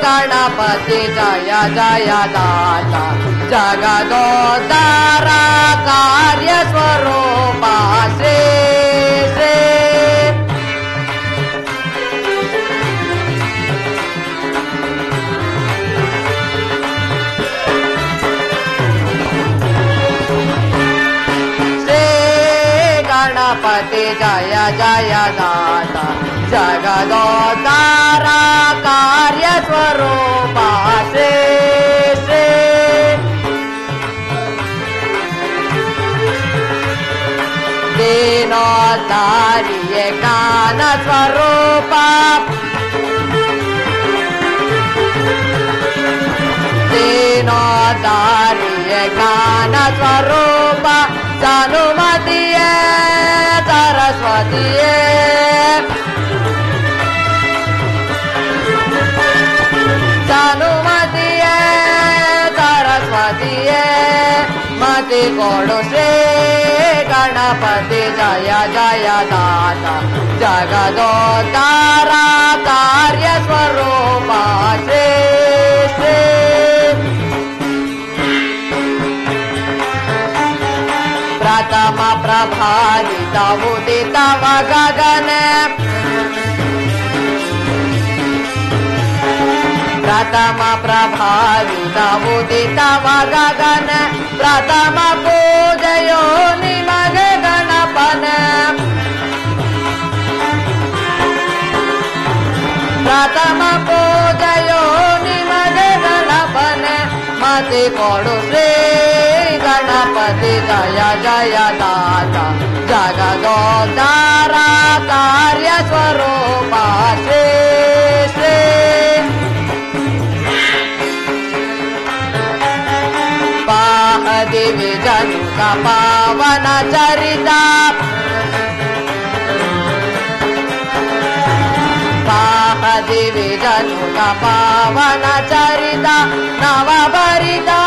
गणपति जय जय दाता जगदोद्धारा कार्य स्वरूपा श्री श्री गणपति जय जय दाता जगदोद्धारा कार्य स्वरूपा श्री श्री दीनोद्धारी ज्ञान स्वरूपा दीनोद्धारी ज्ञान स्वरूपा जानुमतिये सरस्वतीये जानुमतिये सरस्वतीये मति कोडु श्री गणपति जय जय दाता जगदोद्धारा कार्य स्वरूपा श्री श्री प्रथम प्रभावित उदित गगन प्रथम प्रभावित उदित गगन प्रथम पूजयो निमग गणपन प्रथम पूजयो निमग गणपन मति कोडु श्री गणपति जय जय दाता जगदोद्धारा कार्य स्वरूपा श्री श्री दिव्य जनु का पावन चरिता पावन चरिता नवभरिता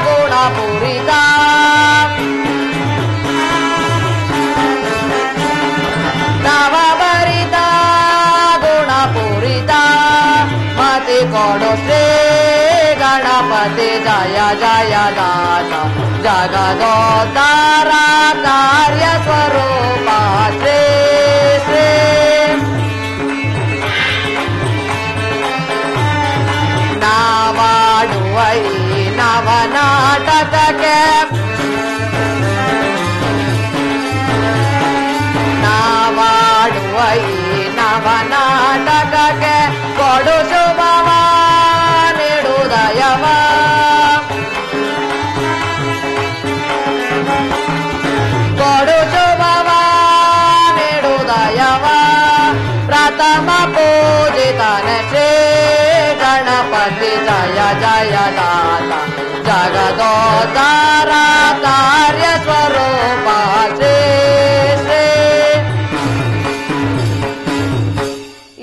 गुणपूरिता नवभरिता गुणपूरिता मति कोडु श्री गणपति जय जय दाता जगदोद्धार कार्य स्वरूप श्री श्री नावाडुवै नवनाटकಕ್ಕೆ ನಾವಾಡುವೈ ನವನಾಟಕಕ್ಕೆ ಕೊಡು ಶುಭವ ನೀಡುದಯವ ಕೊಡು ಶುಭವ ನೀಡುದಯವ ಪ್ರಥಮ ಪೂಜಿತನೆ ಶ್ರೀ ಗಣಪತಿ ಜಯ ಜಯ ದಾತ ಜಗದೋದ್ಧಾರ ಕಾರ್ಯ ಸ್ವರೂಪ ಶ್ರೀ ಶ್ರೀ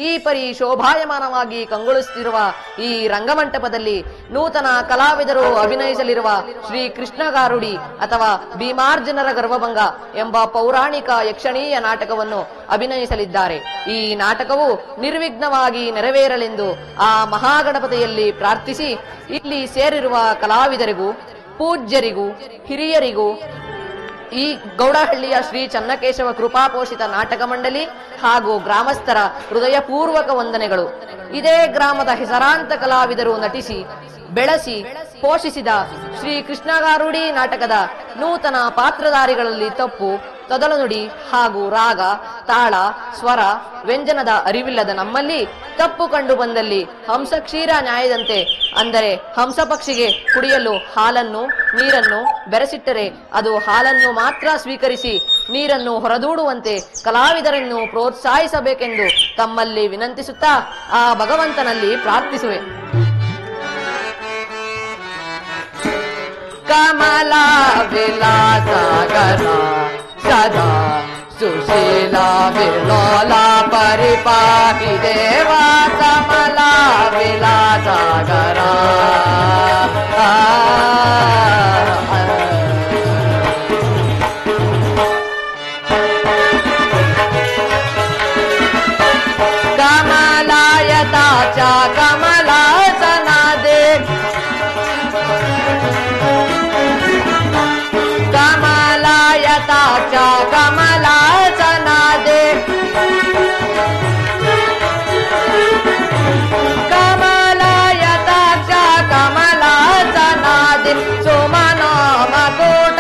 ಈ ಪರಿ ಶೋಭಾಯಮಾನವಾಗಿ ಕಂಗೊಳಿಸುತ್ತಿರುವ ಈ ರಂಗಮಂಟಪದಲ್ಲಿ ನೂತನ ಕಲಾವಿದರು ಅಭಿನಯಿಸಲಿರುವ ಶ್ರೀ ಕೃಷ್ಣಗಾರುಡಿ ಅಥವಾ ಭೀಮಾರ್ಜುನರ ಗರ್ವಭಂಗ ಎಂಬ ಪೌರಾಣಿಕ ಯಕ್ಷಣೀಯ ನಾಟಕವನ್ನು ಅಭಿನಯಿಸಲಿದ್ದಾರೆ. ಈ ನಾಟಕವು ನಿರ್ವಿಘ್ನವಾಗಿ ನೆರವೇರಲೆಂದು ಆ ಮಹಾಗಣಪತಿಯಲ್ಲಿ ಪ್ರಾರ್ಥಿಸಿ ಇಲ್ಲಿ ಸೇರಿರುವ ಕಲಾವಿದರಿಗೂ ಪೂಜ್ಯರಿಗೂ ಹಿರಿಯರಿಗೂ ಈ ಗೌಡಹಳ್ಳಿಯ ಶ್ರೀ ಚನ್ನಕೇಶವ ಕೃಪಾಪೋಷಿತ ನಾಟಕ ಮಂಡಳಿ ಹಾಗೂ ಗ್ರಾಮಸ್ಥರ ಹೃದಯಪೂರ್ವಕ ವಂದನೆಗಳು. ಇದೇ ಗ್ರಾಮದ ಹೆಸರಾಂತ ಕಲಾವಿದರು ನಟಿಸಿ ಬೆಳೆಸಿ ಪೋಷಿಸಿದ ಶ್ರೀ ಕೃಷ್ಣಗಾರುಡಿ ನಾಟಕದ ನೂತನ ಪಾತ್ರಧಾರಿಗಳಲ್ಲಿ ತಪ್ಪು ತೊದಲನುಡಿ ಹಾಗೂ ರಾಗ ತಾಳ ಸ್ವರ ವ್ಯಂಜನದ ಅರಿವಿಲ್ಲದ ನಮ್ಮಲ್ಲಿ ತಪ್ಪು ಕಂಡು ಬಂದಲ್ಲಿ ಹಂಸಕ್ಷೀರ ನ್ಯಾಯದಂತೆ, ಅಂದರೆ ಹಂಸ ಪಕ್ಷಿಗೆ ಕುಡಿಯಲು ಹಾಲನ್ನು ನೀರನ್ನು ಬೆರೆಸಿಟ್ಟರೆ ಅದು ಹಾಲನ್ನು ಮಾತ್ರ ಸ್ವೀಕರಿಸಿ ನೀರನ್ನು ಹೊರದೂಡುವಂತೆ ಕಲಾವಿದರನ್ನು ಪ್ರೋತ್ಸಾಹಿಸಬೇಕೆಂದು ತಮ್ಮಲ್ಲಿ ವಿನಂತಿಸುತ್ತಾ ಆ ಭಗವಂತನಲ್ಲಿ ಪ್ರಾರ್ಥಿಸುವೆ. ಕಮಲಾ ವಿಲಾಸಗರ ಸದಾ ಸುಶೀಲಾ ವಿಲೋಲಾ ಪರಿಪಾಹಿ ದೇವಾ ಕಮಲಾ ವಿಲಾಸಗರ ಕಮಲಾಯತಾ ಚ ಕಮಲಾಸನದೇ कमलायता च कमलासनदे कमलायता च कमलासनदे सुमनो मकुट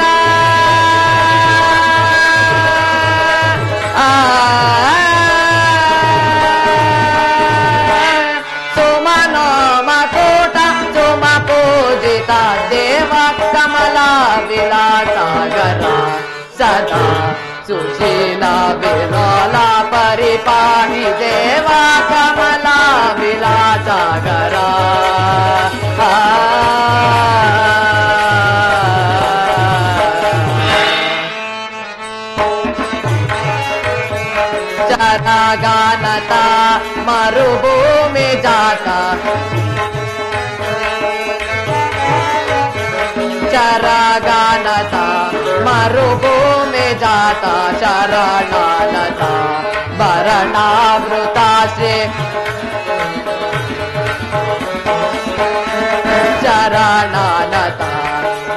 सुमनो मकुट सुम पूजिता देवा कमला विलासगर सदा सुशीला विलोला परिपाहि देवा कमला विलासगर चरगानता मरुभूमि जाता चरगानता मरुभूमि जाता शरणानता भरणावृता श्री शरणानता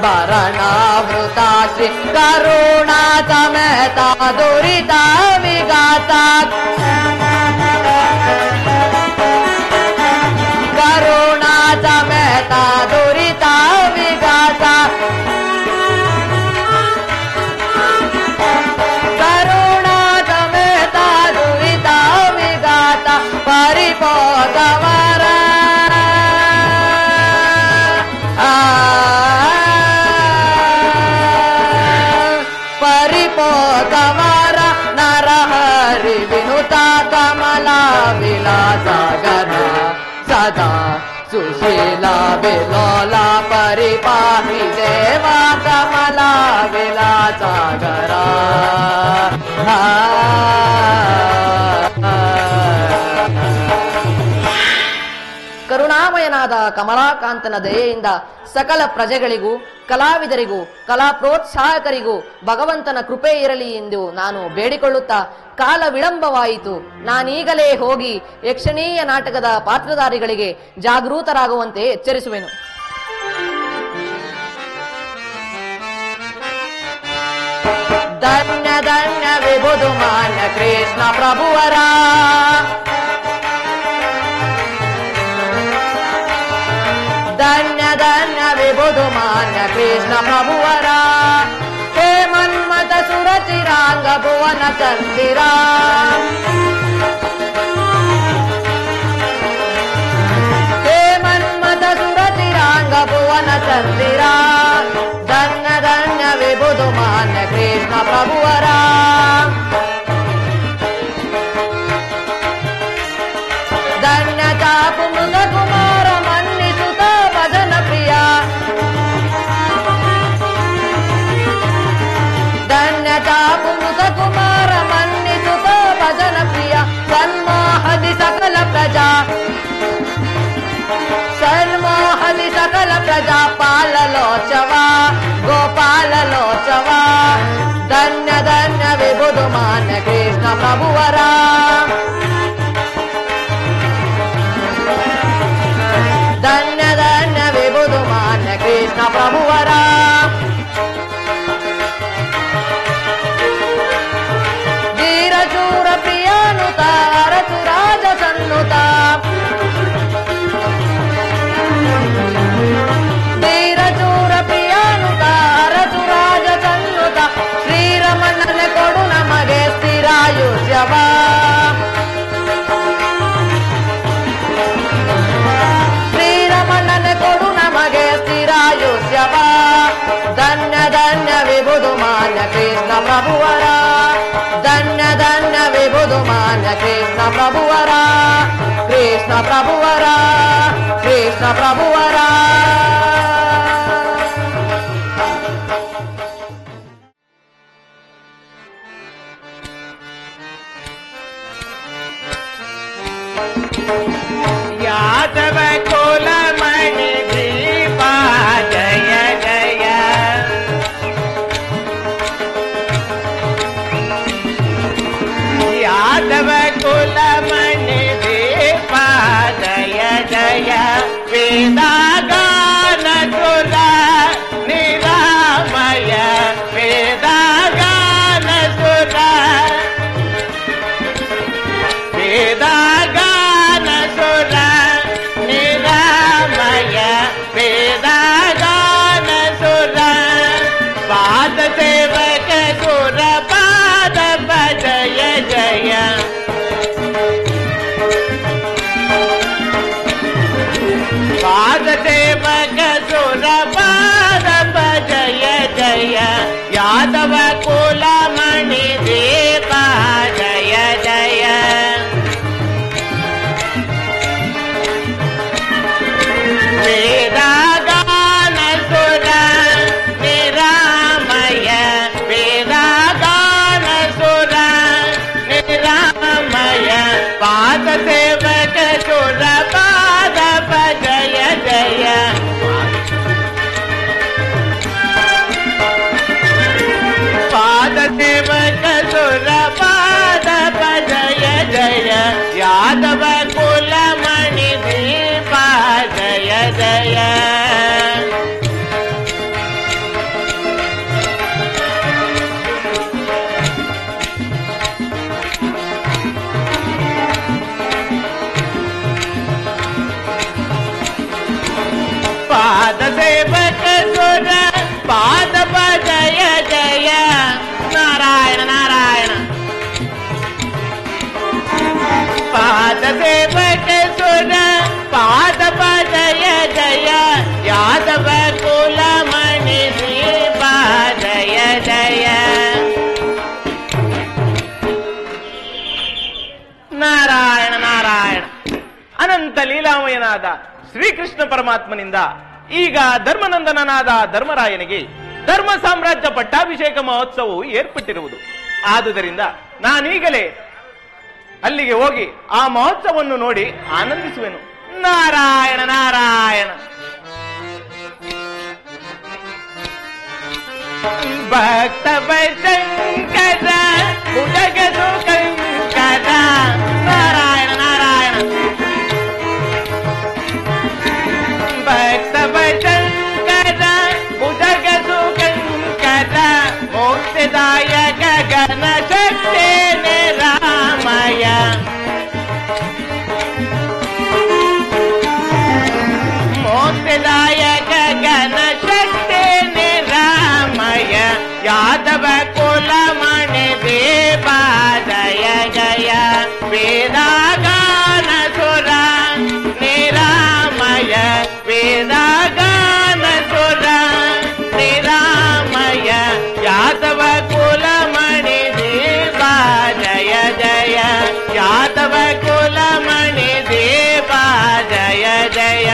भरणावृता श्री करुणा समेता दुरिता विगाता करुणा समेता दुरिता विगाता करुणा समेता दुरिता विगाता परिपोतवर परिपोतवर नरहरि विनुता कमला विलासगर सदा सुशीला विलोला परिपाहि देवा कमला विलासगर ಕರುಣಾಮಯನಾದ ಕಮಲಾಕಾಂತನ ದಯೆಯಿಂದ ಸಕಲ ಪ್ರಜೆಗಳಿಗೂ ಕಲಾವಿದರಿಗೂ ಕಲಾ ಪ್ರೋತ್ಸಾಹಕರಿಗೂ ಭಗವಂತನ ಕೃಪೆ ಇರಲಿ ಎಂದು ನಾನು ಬೇಡಿಕೊಳ್ಳುತ್ತಾ ಕಾಲ ವಿಳಂಬವಾಯಿತು. ನಾನೀಗಲೇ ಹೋಗಿ ಯಕ್ಷಣೀಯ ನಾಟಕದ ಪಾತ್ರಧಾರಿಗಳಿಗೆ ಜಾಗೃತರಾಗುವಂತೆ ಎಚ್ಚರಿಸುವೆನು. ಧನ್ಯ ಧನ್ಯ ವಿಭುದು ಮಾನ್ಯ ಕೃಷ್ಣ ಪ್ರಭುವರ ಧನ್ಯ ಧನ್ಯ ವಿಭುದು ಮಾನ್ಯ ಕೃಷ್ಣ ಪ್ರಭುವರ ಹೇ ಮನ್ಮಥ ಸುರಚಿರಾಂಗ ಭುವನ ಚಂದಿರ ಹೇ ಮನ್ಮಥ ಸುರಚಿರಾಂಗ ಭುವನ ಚಂದಿರ ಧನ್ಯ ಧನ್ಯ ವಿಭುದು ಮಾನ್ಯ ಕೃಷ್ಣ ಪ್ರಭುವರ ಧನ್ಯ ಚಾಪು ಮೃಗ ಕುಮಾರ ಮನ್ನಿಸುತ್ತ ಭಜನ ಪ್ರಿಯ ಧನ್ಯ ಚಾಪು ಮೃಗ ಕುಮಾರ ಮನ್ನಿಸುತ್ತ ಭಜನ ಪ್ರಿಯ ಸನ್ಮೋಹದಿ ಸಕಲ ಪ್ರಜಾ ಸನ್ಮೋಹದಿ ಸಕಲ ಪ್ರಜಾ ಪಾಲಲೋಚವ ಗೋಪಾಲಲೋಚವ ಧನ್ಯ ಧನ್ಯ ವಿಭುದು ಮಾನ್ಯ ಕೃಷ್ಣ ಪ್ರಭುವರ ಧನ್ಯ ಧನ್ಯ ವಿಭುದು ಮಾನ್ಯ ಕೃಷ್ಣ ಪ್ರಭುವರ ಧೀರಚೂರ ಪ್ರಿಯಾನುತ ಅರಸು ರಾಜ ಸನ್ನುತ ಧೀರಚೂರ ಪ್ರಿಯಾನುತ ಅರಸು ರಾಜ ಸನ್ನುತ ಶ್ರೀರಮಣನ ಕೊಡು ನಮಗೆ ಸ್ಥಿರಾಯುಷ್ಯವ ಕೊಡು ನಮಗೆ ಸ್ಥಿರಾಯುಷ್ಯವ ಧನ್ಯ ಧನ್ಯ ವಿಭುದು ಮಾನ್ಯ ಕೃಷ್ಣ ಪ್ರಭುವರ ಧನ್ಯ ಧನ್ಯ ವಿಭುದು ಮಾನ್ಯ ಕೃಷ್ಣ ಪ್ರಭುವರ ಕೃಷ್ಣ ಪ್ರಭುವರ ಕೃಷ್ಣ ಪ್ರಭುವರ ಯಾದವ ಕುಲಮಣಿ ದೀಪ ಜಯ ಜಯ ಯಾದವ ಕುಲಮಣಿ ದೀಪ ಜಯ ಜಯ ವೇದಗಾನ ಸುರ ನಿರಾಮಯ ವೇದಗಾನ ಸುರ ವೇದಗಾನ ಸುರ ನಿರಾಮಯ ವೇದಗಾನ ಸುರ ಪಾದ ಸೇವಕ ಸುರ ಪಾದ ಜಯ ಜಯ ಪಾದ ಸೇವಕ ಸುರ ಪಾದ ಜಯ ಜಯ ಯಾದವ ಕುಲಮಣಿ ದೀಪ ಜಯ ಜಯ ವೇದಗಾನ ಸುರ ನಿರಾಮಯ ವೇದಗಾನ ಸುರ ನಿರಾಮಯ ಪಾದ ಸೇವಕ ಸುರ ಪಾದ ಜಯ ಜಯ ಪಾದ ಸೇವಕ ಸುರ ಪಾದ ಜಯ ಜಯ ಯಾದವ ಕುಲಮಣಿ ದೀಪ ಜಯ ಜಯ ಪಾದ ಸೇವಕ ಸುರ ಪಾದ ಜಯ ಜಯ ನಾರಾಯಣ ನಾರಾಯಣ ಪಾದ ಸೇವಕ ಸುರ ಪಾದ ಜಯ ಜಯ ಯಾದವ ಕುಲಮಣಿ ದೀಪ ಜಯ ಜಯ ನಾರಾಯಣ ನಾರಾಯಣ ಅನಂತ ಲೀಲಾಮಯನಾದ ಶ್ರೀಕೃಷ್ಣ ಪರಮಾತ್ಮನಿಂದ ಈಗ ಧರ್ಮನಂದನನಾದ ಧರ್ಮರಾಯನಿಗೆ ಧರ್ಮ ಸಾಮ್ರಾಜ್ಯ ಪಟ್ಟಾಭಿಷೇಕ ಮಹೋತ್ಸವವು ಏರ್ಪಟ್ಟಿರುವುದು. ಆದುದರಿಂದ ನಾನೀಗಲೇ ಅಲ್ಲಿಗೆ ಹೋಗಿ ಆ ಮಹೋತ್ಸವವನ್ನು ನೋಡಿ ಆನಂದಿಸುವೆನು. ನಾರಾಯಣ ನಾರಾಯಣ. ಭಕ್ತ ಶಂಕರ ಭುಜಗದು ಕಂಕರ. ನಾರಾಯಣ ನಾರಾಯಣ. ಭಕ್ತ ಶಂಕರ ಭುಜಗದು ಕಂಕರ. ಮೋಕ್ಷದಾಯಕ ಗಣ ಶಕ್ತಿ ನಿರಾಮಯ. ಮೋಕ್ಷದಾಯಕ ಗಣ ಶಕ್ತಿ ನಿರಾಮಯ. ಯಾದವ ಕುಲಮಣಿ ದೇವ ಜಯ ಜಯ. ವೇದಗಾನ ಸುರ ನಿರಾಮಯ. ವೇದಗಾನ ಸುರ ನಿರಾಮಯ. ಯಾದವ ಕುಲಮಣಿ ದೇವ ಜಯ ಜಯ. ಯಾದವ ಕುಲಮಣಿ ದೇವ ಜಯ ಜಯ.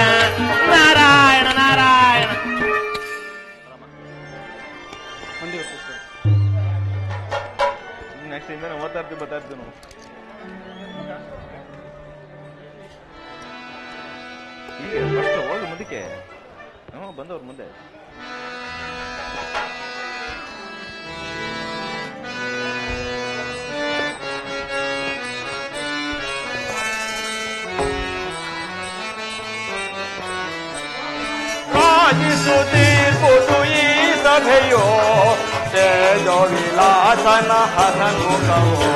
ನಾರಾಯಣ ನಾರಾಯಣ. ನೆಕ್ಸ್ಟ್ ಇಂದ ಮಾತಾಡ್ತೀವಿ ನಾವು. ಈಗ ಫಸ್ಟ್ ಹೋಗಿ ಮುಂದಕ್ಕೆ. ಬಂದವ್ರ ಮುಂದೆ. ತೀರ್ಪುದು ಈ ಸಭೆಯೋ ತೇಜೋ ವಿಲಾಸನ ಹಸನ್ಮುಖವೋ.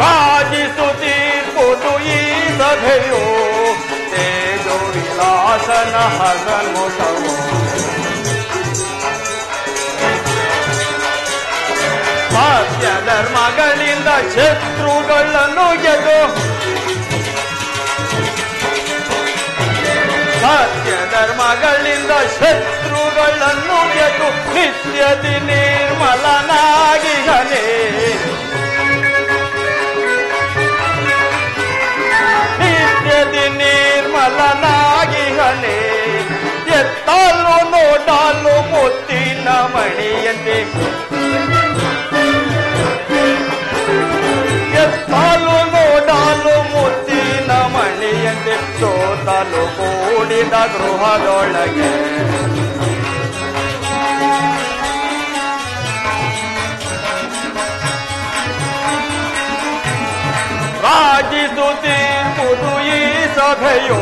ರಾಜಿಸು ತೀರ್ಪುದು ಈ ಸಭೆಯೋ ತೇಜೋ ವಿಲಾಸನ ಹಸನ್ಮುಖವೋ. ಸತ್ಯ ಧರ್ಮಗಳಿಂದ ಶತ್ರುಗಳನ್ನು ಗೆದ್ದು. ಸತ್ಯ ಧರ್ಮಗಳಿಂದ ಶತ್ರುಗಳನ್ನು ಗೆದ್ದು ನಿತ್ಯದಿ ನಿರ್ಮಲನಾಗಿಹನೆ. ನಿತ್ಯದಿ ನಿರ್ಮಲನಾಗಿಹನೆ. ಎತ್ತಲು ನೋಡಲು ಮುತ್ತಿನ ಮಣಿಯಂತೆ. ಎತ್ತಲು ನೋಡಲು ಮುತ್ತಿನ ಮಣಿಯಂತೆ. ಸೋತಲು ಕೂಡಿದ ಗೃಹದೊಳಗೆ. ರಾಜಿಸು ತೀರ್ಪುದು ಈ ಸಭೆಯೋ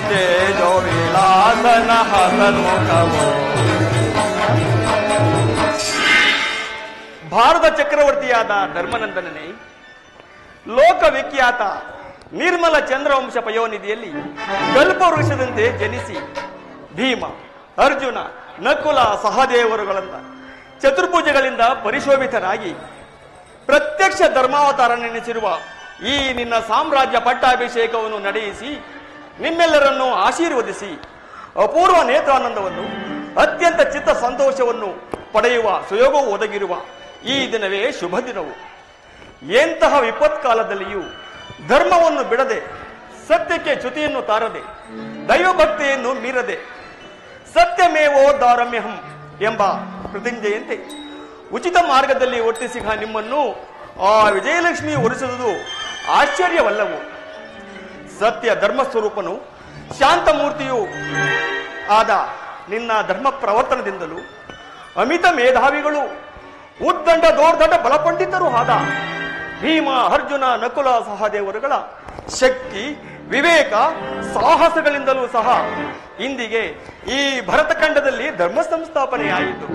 ತೇಜೋ ವಿಲಾಸನ ಹಸನ್ಮುಖವೋ. ಭಾರತ ಚಕ್ರವರ್ತಿಯಾದ ಧರ್ಮನಂದನನೇ, ಲೋಕವಿಖ್ಯಾತ ನಿರ್ಮಲ ಚಂದ್ರವಂಶ ಪಯೋನಿಧಿಯಲ್ಲಿ ಕಲ್ಪವೃಕ್ಷದಂತೆ ಜನಿಸಿ ಭೀಮ, ಅರ್ಜುನ, ನಕುಲ, ಸಹದೇವರುಗಳಂತ ಚತುರ್ಭುಜಗಳಿಂದ ಪರಿಶೋಭಿತರಾಗಿ ಪ್ರತ್ಯಕ್ಷ ಧರ್ಮಾವತಾರನೆನಿಸಿರುವ ಈ ನಿನ್ನ ಸಾಮ್ರಾಜ್ಯ ಪಟ್ಟಾಭಿಷೇಕವನ್ನು ನಡೆಯಿಸಿ ನಿಮ್ಮೆಲ್ಲರನ್ನು ಆಶೀರ್ವದಿಸಿ ಅಪೂರ್ವ ನೇತ್ರಾನಂದವನ್ನು, ಅತ್ಯಂತ ಚಿತ್ತ ಸಂತೋಷವನ್ನು ಪಡೆಯುವ ಸುಯೋಗವು ಒದಗಿರುವ ಈ ದಿನವೇ ಶುಭ ದಿನವು. ಎಂತಹ ವಿಪತ್ಕಾಲದಲ್ಲಿಯೂ ಧರ್ಮವನ್ನು ಬಿಡದೆ, ಸತ್ಯಕ್ಕೆ ಚ್ಯುತಿಯನ್ನು ತಾರದೆ, ದೈವಭಕ್ತಿಯನ್ನು ಮೀರದೆ, ಸತ್ಯಮೇವೋ ದಾರಮ್ಯಹಂ ಎಂಬ ಪ್ರತಿಜ್ಞೆಯಂತೆ ಉಚಿತ ಮಾರ್ಗದಲ್ಲಿ ವರ್ತಿಸಿದ ನಿಮ್ಮನ್ನು ಆ ವಿಜಯಲಕ್ಷ್ಮಿ ಹೊರಿಸುವುದು ಆಶ್ಚರ್ಯವಲ್ಲವು. ಸತ್ಯ ಧರ್ಮ ಸ್ವರೂಪನು, ಶಾಂತಮೂರ್ತಿಯೂ ಆದ ನಿನ್ನ ಧರ್ಮ ಪ್ರವರ್ತನದಿಂದಲೂ ಅಮಿತ ಮೇಧಾವಿಗಳು, ಉದ್ದಂಡ ದೋರ್ದಂಡ ಬಲಪಂಡಿತರು ಆದ ಭೀಮ, ಅರ್ಜುನ, ನಕುಲ, ಸಹದೇವರುಗಳ ಶಕ್ತಿ, ವಿವೇಕ, ಸಾಹಸಗಳಿಂದಲೂ ಸಹ ಇಂದಿಗೆ ಈ ಭರತಖಂಡದಲ್ಲಿ ಧರ್ಮ ಸಂಸ್ಥಾಪನೆಯಾಯಿತು.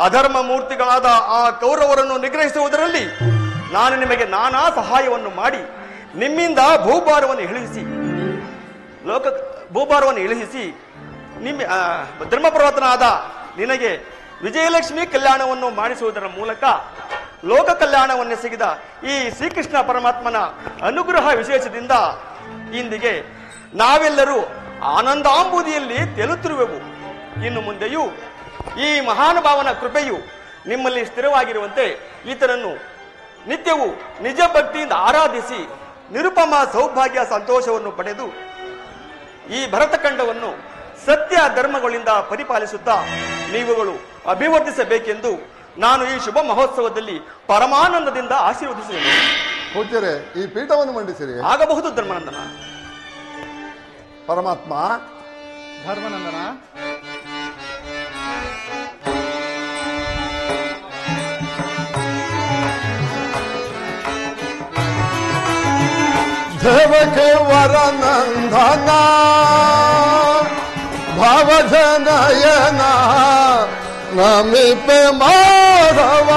ಅಧರ್ಮ ಮೂರ್ತಿಗಳಾದ ಆ ಕೌರವರನ್ನು ನಿಗ್ರಹಿಸುವುದರಲ್ಲಿ ನಾನು ನಿಮಗೆ ನಾನಾ ಸಹಾಯವನ್ನು ಮಾಡಿ ನಿಮ್ಮಿಂದ ಭೂಭಾರವನ್ನು ಇಳಿಸಿ ನಿಮ್ಮ ಧರ್ಮಪ್ರವರ್ತನಾದ ನಿನಗೆ ವಿಜಯಲಕ್ಷ್ಮಿ ಕಲ್ಯಾಣವನ್ನು ಮಾಡಿಸುವುದರ ಮೂಲಕ ಲೋಕ ಕಲ್ಯಾಣವನ್ನೆಸಗಿದ ಈ ಶ್ರೀಕೃಷ್ಣ ಪರಮಾತ್ಮನ ಅನುಗ್ರಹ ವಿಶೇಷದಿಂದ ಇಂದಿಗೆ ನಾವೆಲ್ಲರೂ ಆನಂದಾಂಬುದಿಯಲ್ಲಿ ತೇಲುತ್ತಿರುವೆವು. ಇನ್ನು ಮುಂದೆಯೂ ಈ ಮಹಾನುಭಾವನ ಕೃಪೆಯು ನಿಮ್ಮಲ್ಲಿ ಸ್ಥಿರವಾಗಿರುವಂತೆ ಈತನನ್ನು ನಿತ್ಯವೂ ನಿಜ ಭಕ್ತಿಯಿಂದ ಆರಾಧಿಸಿ ನಿರುಪಮ ಸೌಭಾಗ್ಯ ಸಂತೋಷವನ್ನು ಪಡೆದು ಈ ಭರತಖಂಡವನ್ನು ಸತ್ಯ ಧರ್ಮಗಳಿಂದ ಪರಿಪಾಲಿಸುತ್ತಾ ನೀವುಗಳು ಅಭಿವರ್ಧಿಸಬೇಕೆಂದು ನಾನು ಈ ಶುಭ ಮಹೋತ್ಸವದಲ್ಲಿ ಪರಮಾನಂದದಿಂದ ಆಶೀರ್ವದಿಸುತ್ತೇನೆ. ಪೂಜ್ಯರೇ, ಈ ಪೀಠವನ್ನು ಮಂಡಿಸಿರಿ. ಆಗಬಹುದು ಧರ್ಮನಂದನ. ಪರಮಾತ್ಮ. ಧರ್ಮನಂದನ. ದೇವಕ್ಕೆ ವರನಂದನ ಭಾವಜನಯನ ನಮಿಪೆ ಮಾಧವ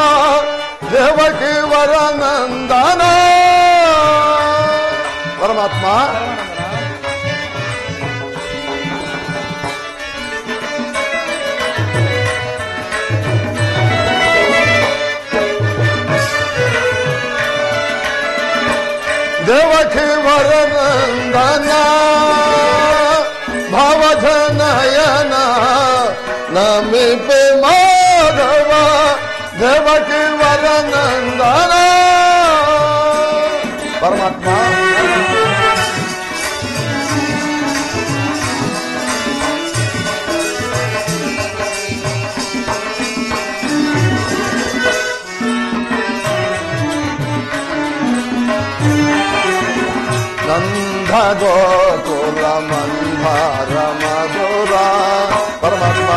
ದೇವಕ್ಕೆ ವರನಂದನ. ಪರಮಾತ್ಮ. ದೇವಕಿ ವರನಂದನ ಭಾವಜನಯನ ನಮಿಪೆ ಮಾಧವ ದೇವಕಿ ವರನಂದನ. ಪರಮಾತ್ಮ. ನಂದ ಗೋಕುಲ ಮಂದಾರ ಮಧುರ. ಪರಮಾತ್ಮ.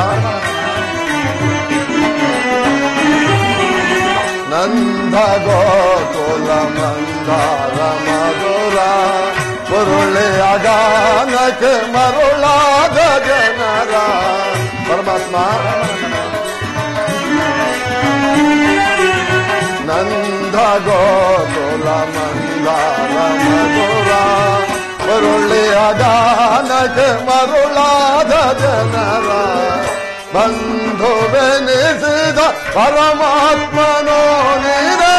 ನಂದ ಗೋಕುಲ ಮಂದಾರ ಮಧುರ ಮುರುಳಿ ಅಗಾನಕ್ಕೆ ಮರುಳಾದ ಜನರ. ಪರಮಾತ್ಮ. ನಂದ ಗೋಕುಲ ಮಂದಾರ ಮಧುರ ಮರುಳಿಯ ಗಾನಕ್ಕೆ ಮರುಳಾದ ಜನರ ಬಂಧುವೆನಿಸಿದ ಪರಮಾತ್ಮನೋ ನೀನೇ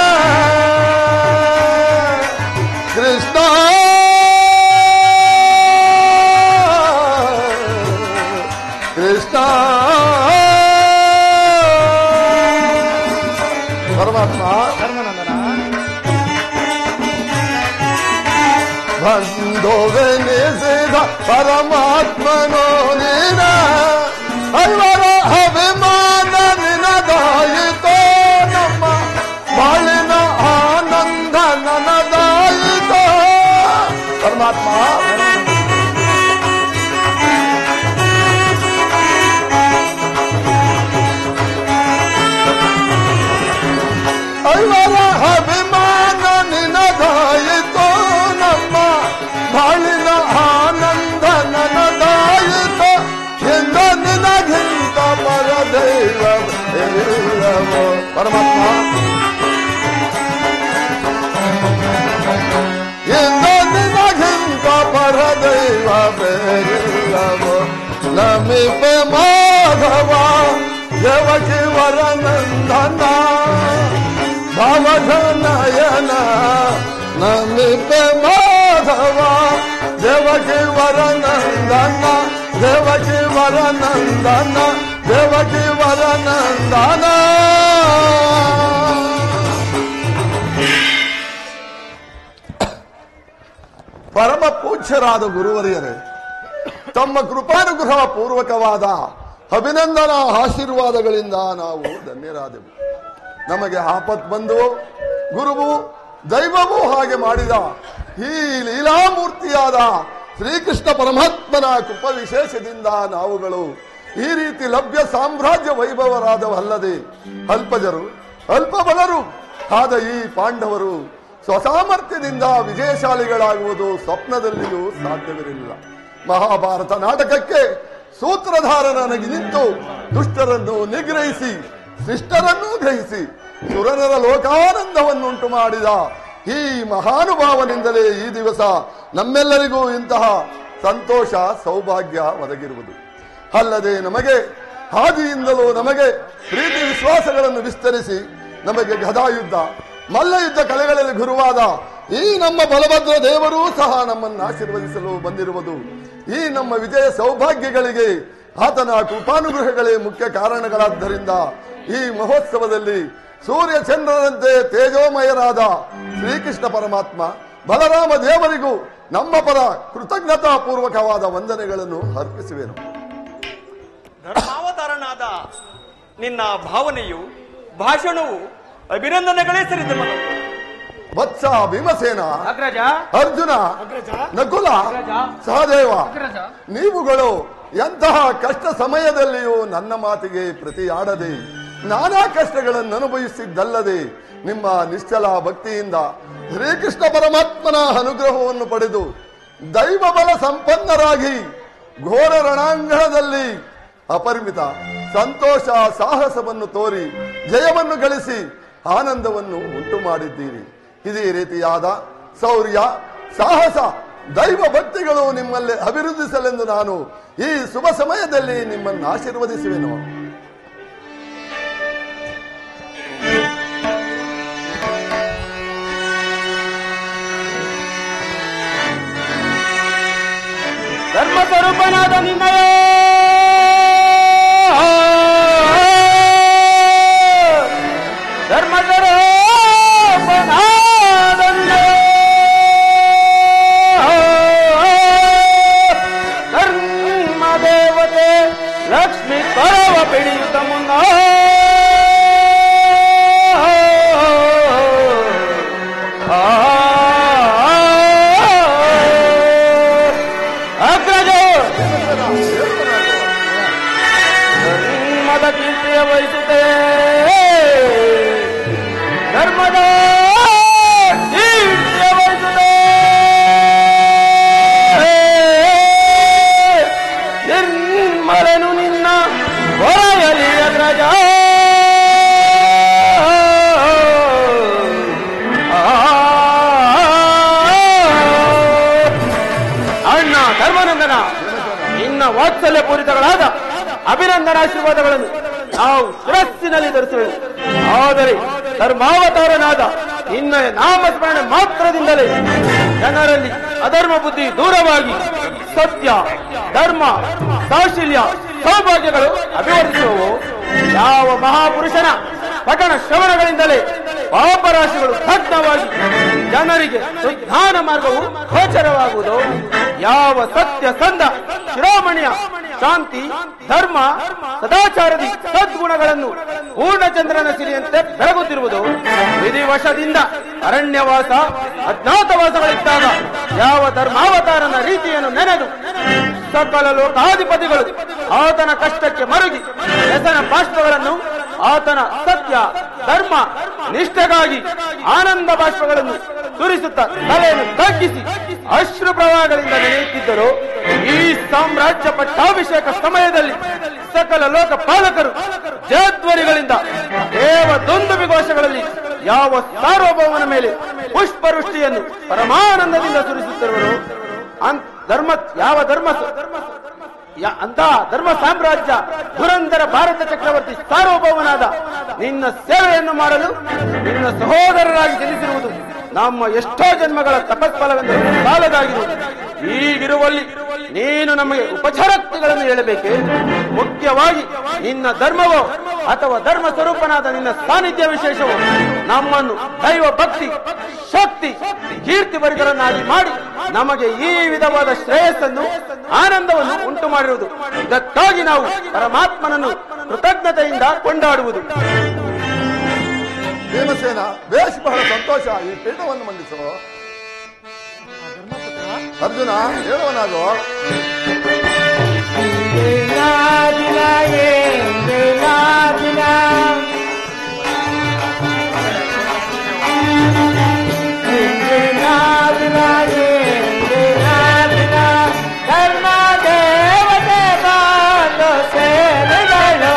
ಕೃಷ್ಣ. ಕೃಷ್ಣ. ಪರಮಾತ್ಮ. ಧರ್ಮನಂದನ. ಬಂಧುವೆನಿಸಿದ ಪರಮಾತ್ಮನೋ ನೀನ ಐವರ ಅಭಿಮಾನ ನಿನದಾಯಿತೋ ನಮ್ಮ ಬಾಳಿನ ಆನಂದ ನನದಾಯಿತೋ. ಪರಮಾತ್ಮ. ಐವರ ಅಭಿಮಾನ ನಿನದಾಯಿತೋ ನಮ್ಮ ಬಾಳಿನ ಆನಂದ ನನದಾಯಿತೋ. ಎಂದು ನಿನಗಿಂತ ಪರದೈವವಿಲ್ಲವೋ. ಪರಮಾತ್ಮ. ಎಂದು ನಿನಗಿಂತ ಪರದೈವವಿಲ್ಲವೋ. ನಮಿಪೆ ಮಾಧವ ದೇವಕಿ ವರನಂದನ ಭಾವಜನಯನ ನಮಿಪೆ ಮಾಧವ ದೇವಕಿ ವರನಂದನ ದೇವಕಿ ವರನಂದನ ದೇವಕಿ ವರನಂದನ. ಪರಮ ಪೂಜ್ಯರಾದ ಗುರುವರಿಯರೇ, ತಮ್ಮ ಕೃಪಾನುಗ್ರಹ ಪೂರ್ವಕವಾದ ಅಭಿನಂದನಾ ಆಶೀರ್ವಾದಗಳಿಂದ ನಾವು ಧನ್ಯರಾದೆವು. ನಮಗೆ ಆಪತ್ ಬಂದು ಗುರುವು ದೈವವೂ ಹಾಗೆ ಮಾಡಿದ ಈ ಲೀಲಾಮೂರ್ತಿಯಾದ ಶ್ರೀಕೃಷ್ಣ ಪರಮಾತ್ಮನ ಕೃಪ ವಿಶೇಷದಿಂದ ನಾವುಗಳು ಈ ರೀತಿ ಲಭ್ಯ ಸಾಮ್ರಾಜ್ಯ ವೈಭವರಾದವಲ್ಲದೆ ಅಲ್ಪಜರು ಅಲ್ಪಬಲರು ಆದ ಈ ಪಾಂಡವರು ಸ್ವಸಾಮರ್ಥ್ಯದಿಂದ ವಿಜಯಶಾಲಿಗಳಾಗುವುದು ಸ್ವಪ್ನದಲ್ಲಿಯೂ ಸಾಧ್ಯವಿರಲಿಲ್ಲ. ಮಹಾಭಾರತ ನಾಟಕಕ್ಕೆ ಸೂತ್ರಧಾರನಾಗಿ ನಿಂತು ದುಷ್ಟರನ್ನು ನಿಗ್ರಹಿಸಿ ಶಿಷ್ಟರನ್ನೂ ಗ್ರಹಿಸಿ ಸುರನರ ಲೋಕಾನಂದವನ್ನುಂಟು ಮಾಡಿದ ಈ ಮಹಾನುಭಾವನಿಂದಲೇ ಈ ದಿವಸ ನಮ್ಮೆಲ್ಲರಿಗೂ ಇಂತಹ ಸಂತೋಷ ಸೌಭಾಗ್ಯ ಒದಗಿರುವುದು. ಅಲ್ಲದೆ ನಮಗೆ ಆದಿಯಿಂದಲೂ ನಮಗೆ ಪ್ರೀತಿ ವಿಶ್ವಾಸಗಳನ್ನು ವಿಸ್ತರಿಸಿ ನಮಗೆ ಗದಾಯುದ್ಧ ಮಲ್ಲಯುದ್ಧ ಕಲೆಗಳಲ್ಲಿ ಗುರುವಾದ ಈ ನಮ್ಮ ಬಲಭದ್ರ ದೇವರೂ ಸಹ ನಮ್ಮನ್ನು ಆಶೀರ್ವದಿಸಲು ಬಂದಿರುವುದು. ಈ ನಮ್ಮ ವಿಜಯ ಸೌಭಾಗ್ಯಗಳಿಗೆ ಆತನ ಕೃಪಾನುಗ್ರಹಗಳೇ ಮುಖ್ಯ ಕಾರಣಗಳಾದ್ದರಿಂದ ಈ ಮಹೋತ್ಸವದಲ್ಲಿ ಸೂರ್ಯ ಚಂದ್ರರಂತೆ ತೇಜೋಮಯರಾದ ಶ್ರೀಕೃಷ್ಣ ಪರಮಾತ್ಮ ಬಲರಾಮ ದೇವರಿಗೂ ನಮ್ಮ ಪರ ಕೃತಜ್ಞತಾ ಪೂರ್ವಕವಾದ ವಂದನೆಗಳನ್ನು ಅರ್ಪಿಸುವೆನು. ಧರ್ಮಾವತಾರನಾದ ನಿನ್ನ ಭಾವನೆಯು ಭಾಷಣವು ಅಭಿನಂದನೆಗಳೇ ಸರಿದ ವತ್ಸ ಭೀಮಸೇನ, ಅಗ್ರಜ, ಅರ್ಜುನ, ನಕುಲ, ಸಹದೇವ, ನೀವುಗಳು ಎಂತಹ ಕಷ್ಟ ಸಮಯದಲ್ಲಿಯೂ ನನ್ನ ಮಾತಿಗೆ ಪ್ರತಿಯಾಡದೆ ನಾನಾ ಕಷ್ಟಗಳನ್ನು ಅನುಭವಿಸಿದ್ದಲ್ಲದೆ ನಿಮ್ಮ ನಿಶ್ಚಲ ಭಕ್ತಿಯಿಂದ ಶ್ರೀಕೃಷ್ಣ ಪರಮಾತ್ಮನ ಅನುಗ್ರಹವನ್ನು ಪಡೆದು ದೈವ ಬಲ ಸಂಪನ್ನರಾಗಿ ಘೋರ ರಣಾಂಗಣದಲ್ಲಿ ಅಪರಿಮಿತ ಸಂತೋಷ ಸಾಹಸವನ್ನು ತೋರಿ ಜಯವನ್ನು ಗಳಿಸಿ ಆನಂದವನ್ನು ಉಂಟು ಮಾಡಿದ್ದೀರಿ. ಇದೇ ರೀತಿಯಾದ ಶೌರ್ಯ, ಸಾಹಸ, ದೈವ ಭಕ್ತಿಗಳು ನಿಮ್ಮಲ್ಲಿ ಅಭಿವೃದ್ಧಿಸಲೆಂದು ನಾನು ಈ ಶುಭ ಸಮಯದಲ್ಲಿ ನಿಮ್ಮನ್ನು ಆಶೀರ್ವದಿಸುವೆನು. ಧರ್ಮ ಸ್ವರೂಪನಾದ ನಿನ್ನಯ ಧರ್ಮ ಸ್ವರೂಪನಾದ ಧರ್ಮ ದೇವತೆ ಲಕ್ಷ್ಮಿ ಕರವ ಪಿಡಿಯುತ್ತ ಮುನ್ನ ಕೀರ್ತಿಯ ವಹಿಸುತ್ತೆ ಧರ್ಮದ ಕೀರ್ತಿಯ ವಹಿಸುತ್ತೆ ನಿರ್ಮಲನು ನಿನ್ನ ಹೊರೆಯಲಿ ಅಗ್ರಜ ಅಣ್ಣ ಧರ್ಮಾನಂದನ ನಿನ್ನ ವಾತ್ಸಲ್ಯ ಪೂರಿತಗಳಾದ ಅಭಿನಂದನಾಶೀರ್ವಾದಗಳನ್ನು ನಾವು ಶಿರಸ್ಸಿನಲ್ಲಿ ಧರಿಸುವೆವು. ಆದರೆ ಧರ್ಮಾವತಾರನಾದ ನಿನ್ನ ನಾಮಸ್ಮರಣೆ ಮಾತ್ರದಿಂದಲೇ ಜನರಲ್ಲಿ ಅಧರ್ಮ ಬುದ್ಧಿ ದೂರವಾಗಿ ಸತ್ಯ, ಧರ್ಮ, ಸಾಶಿಲ್ಯ, ಸೌಭಾಗ್ಯಗಳು ಅಭಿವರ್ಧಿಸುವವು. ಯಾವ ಮಹಾಪುರುಷನ ಪಠಣ ಶ್ರವಣಗಳಿಂದಲೇ ಪಾಪರಾಶಿಗಳು ಭಗ್ನವಾಗಿ ಜನರಿಗೆ ಸುಜ್ಞಾನ ಮಾರ್ಗವು ಗೋಚರವಾಗುವುದು. ಯಾವ ಸತ್ಯ ಸಂದ ಶಿರೋಮಣಿಯ ಶಾಂತಿ, ಧರ್ಮ, ಸದಾಚಾರದಿ ಸದ್ಗುಣಗಳನ್ನು ಪೂರ್ಣಚಂದ್ರನ ಸಿರಿಯಂತೆ ಬೆಳಗುತ್ತಿರುವುದು. ವಿಧಿವಶದಿಂದ ಅರಣ್ಯವಾಸ, ಅಜ್ಞಾತವಾಸಗಳಿದ್ದಾಗ ಯಾವ ಧರ್ಮಾವತಾರನ ರೀತಿಯನ್ನು ನೆನೆದು ಸಕಲ ಲೋಕಾಧಿಪತಿಗಳು ಆತನ ಕಷ್ಟಕ್ಕೆ ಮರುಗಿ ವ್ಯಸನ ಬಾಷ್ಪಗಳನ್ನು ಆತನ ಸತ್ಯ, ಧರ್ಮ, ನಿಷ್ಠೆಗಾಗಿ ಆನಂದ ಬಾಷ್ಪಗಳನ್ನು ಸುರಿಸುತ್ತಾ ತಲೆಯನ್ನು ತಗ್ಗಿಸಿ ಅಶ್ರು ಪ್ರವಾಹಗಳಿಂದ ನೆನೆಯುತ್ತಿದ್ದರು. ಈ ಸಾಮ್ರಾಜ್ಯ ಪಟ್ಟಾಭಿಷೇಕ ಸಮಯದಲ್ಲಿ ಸಕಲ ಲೋಕ ಪಾಲಕರು ಜಯಧ್ವನಿಗಳಿಂದ ದೇವ ದುಂದುಬಿ ಘೋಷಗಳಲ್ಲಿ ಯಾವ ಸಾರ್ವಭೌಮನ ಮೇಲೆ ಪುಷ್ಪವೃಷ್ಟಿಯನ್ನು ಪರಮಾನಂದದಿಂದ ಸುರಿಸುತ್ತಿರುವರು. ಅಂತಹ ಧರ್ಮ ಸಾಮ್ರಾಜ್ಯ ಧುರಂಧರ ಭಾರತ ಚಕ್ರವರ್ತಿ ಸಾರ್ವಭೌಮನಾದ ನಿನ್ನ ಸೇವೆಯನ್ನು ಮಾಡಲು ನಿನ್ನ ಸಹೋದರರಾಗಿ ಜನಿಸಿರುವುದು ನಮ್ಮ ಎಷ್ಟೋ ಜನ್ಮಗಳ ತಪಸ್ಫಲವೆಂದು ಸಾಲದಾಗಿರುವುದು. ಈಗಿರುವಲ್ಲಿ ನೀನು ನಮಗೆ ಉಪಚಾರಕ್ತಿಗಳನ್ನು ಹೇಳಬೇಕೆ? ಮುಖ್ಯವಾಗಿ ನಿನ್ನ ಧರ್ಮವೋ ಅಥವಾ ಧರ್ಮ ಸ್ವರೂಪನಾದ ನಿನ್ನ ಸಾನ್ನಿಧ್ಯ ವಿಶೇಷವೋ ನಮ್ಮನ್ನು ದೈವ ಭಕ್ತಿ, ಶಕ್ತಿ, ಕೀರ್ತಿ ವರ್ಗರನ್ನಾಗಿ ಮಾಡಿ ನಮಗೆ ಈ ವಿಧವಾದ ಶ್ರೇಯಸ್ಸನ್ನು, ಆನಂದವನ್ನು ಉಂಟು ಮಾಡಿರುವುದು. ಇದಕ್ಕಾಗಿ ನಾವು ಪರಮಾತ್ಮನನ್ನು ಕೃತಜ್ಞತೆಯಿಂದ ಕೊಂಡಾಡುವುದು. ಭೀಮಸೇನ, ಬೇಷ್, ಬಹಳ ಸಂತೋಷ. ಈ ಪೀಠವನ್ನು ಮಂಡಿಸು. ಅರ್ಜುನ, ಹೇಳುವನಾಗೋ. ಧರ್ಮ ದೇವತೆ ಬಾಂಧೋ ಸೇವೆಗಳು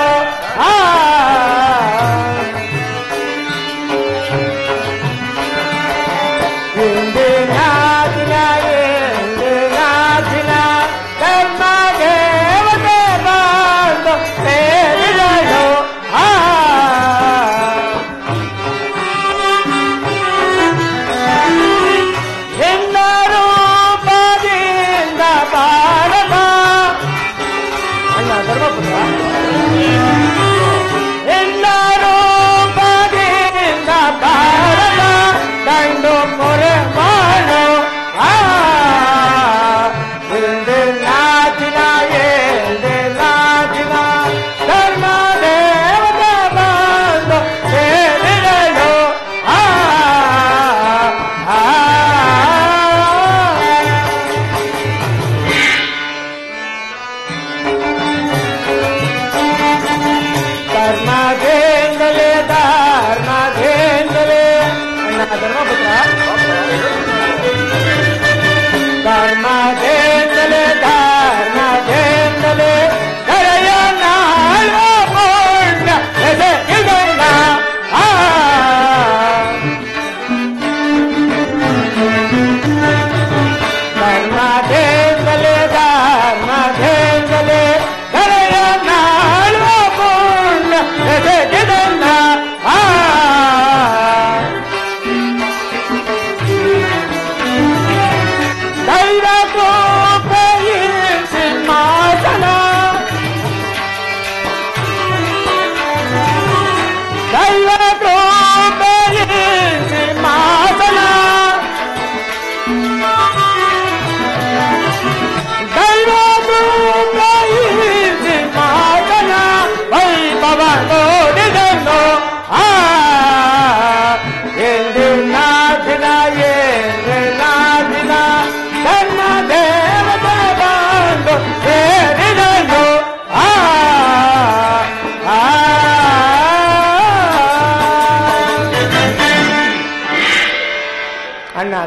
ಧರ್ಮ ದೇವತೆ ಬಾಂಧೋ ಸೇವೆಗಳು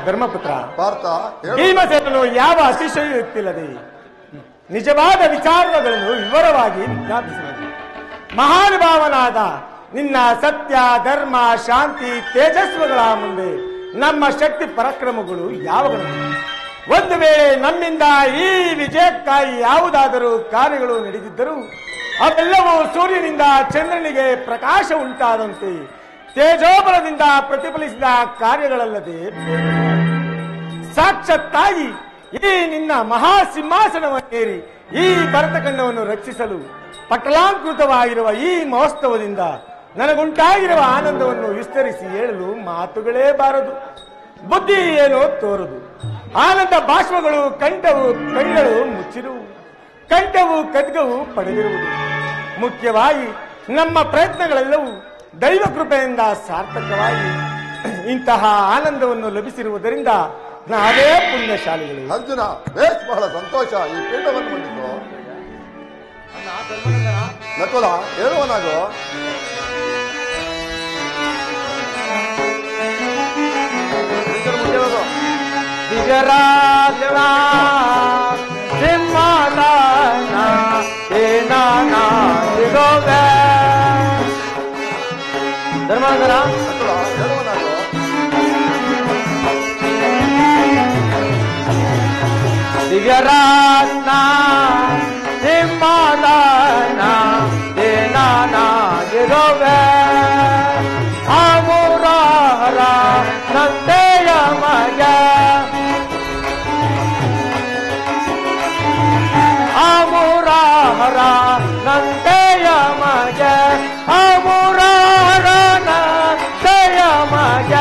ಧರ್ಮಪುತ್ರ, ಪಾರ್ಥ ಹೇಳು. ಭೀಮಸೇನನು ಯಾವ ಅತಿಶಯೋಕ್ತಿಲ್ಲದೆ ನಿಜವಾದ ವಿಚಾರಗಳನ್ನು ವಿವರವಾಗಿ ವಿಜ್ಞಾಪಿಸಿದರು. ಮಹಾನುಭಾವನಾದ ನಿನ್ನ ಸತ್ಯ, ಧರ್ಮ, ಶಾಂತಿ, ತೇಜಸ್ವಗಳ ಮುಂದೆ ನಮ್ಮ ಶಕ್ತಿ ಪರಾಕ್ರಮಗಳು ಯಾವಾಗಲೂ. ಒಂದು ವೇಳೆ ನಮ್ಮಿಂದ ಈ ವಿಜಯಕ್ಕಾಗಿ ಯಾವುದಾದರೂ ಕಾರ್ಯಗಳು ನಡೆದಿದ್ದರೂ ಅವೆಲ್ಲವೂ ಸೂರ್ಯನಿಂದ ಚಂದ್ರನಿಗೆ ಪ್ರಕಾಶ ಉಂಟಾದಂತೆ ತೇಜೋಬಲದಿಂದ ಪ್ರತಿಫಲಿಸಿದ ಕಾರ್ಯಗಳಲ್ಲದೆ ಸಾಕ್ಷಾತ್ತಾಗಿ ಈ ನಿನ್ನ ಮಹಾಸಿಂಹಾಸನವನ್ನೇರಿ ಈ ಭರತಖಂಡವನ್ನು ರಕ್ಷಿಸಲು ಪಟಲಾಂಕೃತವಾಗಿರುವ ಈ ಮಹೋತ್ಸವದಿಂದ ನನಗುಂಟಾಗಿರುವ ಆನಂದವನ್ನು ವಿಸ್ತರಿಸಿ ಹೇಳಲು ಮಾತುಗಳೇ ಬಾರದು, ಬುದ್ಧಿ ಏನೋ ತೋರದು. ಆನಂದ ಬಾಷ್ಪಗಳು ಕಣ್ಣಗಳು ಮುಚ್ಚಿರುವು, ಕಂಠವು ಖಡ್ಗವು ಪಡೆದಿರುವುದು. ಮುಖ್ಯವಾಗಿ ನಮ್ಮ ಪ್ರಯತ್ನಗಳೆಲ್ಲವೂ ದೈವ ಕೃಪೆಯಿಂದ ಸಾರ್ಥಕವಾಗಿ ಇಂತಹ ಆನಂದವನ್ನು ಲಭಿಸಿರುವುದರಿಂದ ನಾವೇ ಪುಣ್ಯಶಾಲಿಗಳು. ಅರ್ಜುನ, ಬೇಸ್ ಬಹಳ ಸಂತೋಷ. ಈ ಪೀಠವನ್ನು ಮಂಡಿಸು. ನಕುಲ ಹೇಳುವನಾಗು. ದಿಗರಾಜನ ಸಿಂಹಾಸನ ಸೇನಾನ ದಿಗೋವೆ. ಧರ್ಮಾಂತರ ನಕುಲ ಹೇಳುವನಾಗು. ದಿಗರಾಜನ ಸಿಂಹಾಸನ ಸೇನಾನ ದಿಗೋವೆ. ಅಮುರಾಹರ ನಂತೆಯ ಮಗ ಅಮುರಾಹರ ನಂತೆಯ ಮಗ ಅಮುರಾಹರ ನಂತೆಯ ಮಗ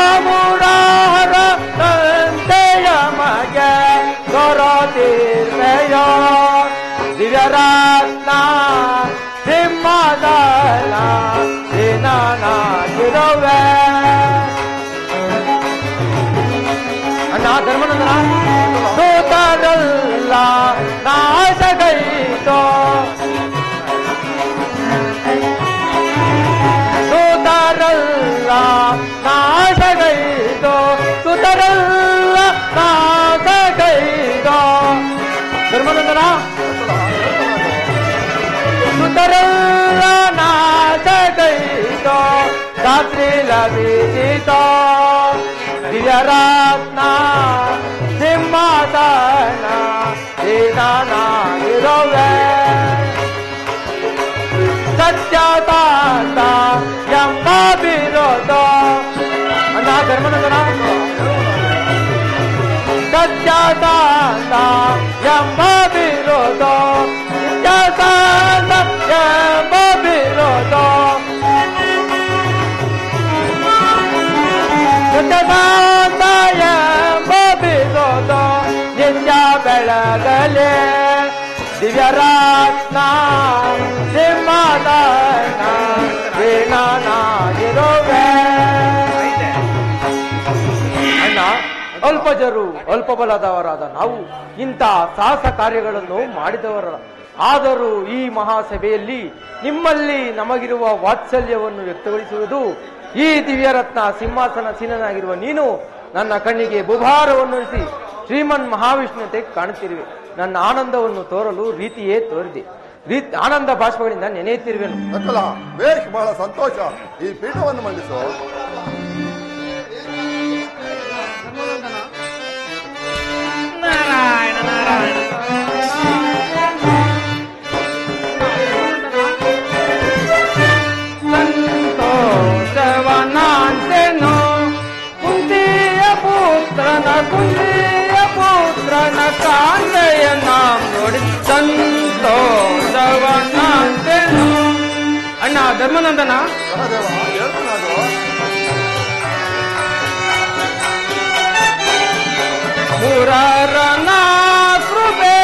ಅಮುರಾಹರ ನಂತೆಯ ಮಗ ದೊರತಿರ್ಮೆಯ ದಿವ್ಯರತ್ನ ಸಿಂಹಾಸನ ಸೇನಾನಾಗಿರುವೆ. ಅಣ್ಣ ಧರ್ಮನಂದನ ದೂತರಲ್ಲ ನಾಶಗೈತೋ ದೂತರಲ್ಲ ನಾಶಗೈತೋ ಸುತರಲ್ಲ ನಾಶಗೈತೋ. ಧರ್ಮನಂದನ ಸುತರಲ್ಲ ನಾಶಗೈತೋ ರಾತ್ರಿ ಲಭಿಸಿತೋ. ದಿವ್ಯರತ್ನ ಸಿಂಹಾಸನ ಸೇನಾನಾಗಿರುವೆ. ಸತ್ಯತಾಂತ ಎಂಬ ವಿರೋಧ. ಅಣ್ಣ ಧರ್ಮನಂದನ ಸತ್ಯತಾಂತ ಎಂಬ ವಿರೋಧ. ಸತ್ಯತಾಂತ ಎಂಬ ವಿರೋಧ. ಸತ್ಯತಾಂತ ಎಂಬ ವಿರೋಧ ನಿತ್ಯ ಬೆಳಗಲೆ. ದಿವ್ಯರತ್ನ ಸಿಂಹಾಸನ ಸೇನಾನಾಗಿರುವೆ. ಅಣ್ಣ, ಅಲ್ಪಜರು ಅಲ್ಪ ಬಲದವರಾದ ನಾವು ಇಂಥ ಸಾಹಸ ಕಾರ್ಯಗಳನ್ನು ಮಾಡಿದವರ. ಆದರೂ ಈ ಮಹಾಸಭೆಯಲ್ಲಿ ನಿಮ್ಮಲ್ಲಿ ನಮಗಿರುವ ವಾತ್ಸಲ್ಯವನ್ನು ವ್ಯಕ್ತಗೊಳಿಸುವುದು ಈ ದಿವ್ಯರತ್ನ ಸಿಂಹಾಸನ ಸೀನನಾಗಿರುವ ನೀನು ನನ್ನ ಕಣ್ಣಿಗೆ ಬುಭಾರವನ್ನು ಇರಿಸಿ ಶ್ರೀಮನ್ ಮಹಾವಿಷ್ಣುತೆ ಕಾಣುತ್ತಿರುವೆ. ನನ್ನ ಆನಂದವನ್ನು ತೋರಲು ರೀತಿಯೇ ತೋರಿದೆ. ಆನಂದ ಬಾಷ್ಪಗಳಿಂದ ನೆನೆಯುತ್ತಿರುವೆನು. ನಕುಲ, ಬೇಸ್ ಬಹಳ ಸಂತೋಷ. ಈ ಪೀಠವನ್ನು ಮಂಡಿಸು. ನಾರಾಯಣ ನಾರಾಯಣ ಸಂತೋಷವನಾಂತೆನೋ ಕುಂತಿಯ ಪುತ್ರನ ಕಾಂತೆಯ ನಾಮ್ ನೋಡಿ ಸಂತೋಷವನಾಂತೆನೋ. ಅಣ್ಣ ಧರ್ಮನಂದನ ಸಹದೇವ ಹೇಳ್ತಾನಾಗು. ಮುರರನ ಕೃಪೆ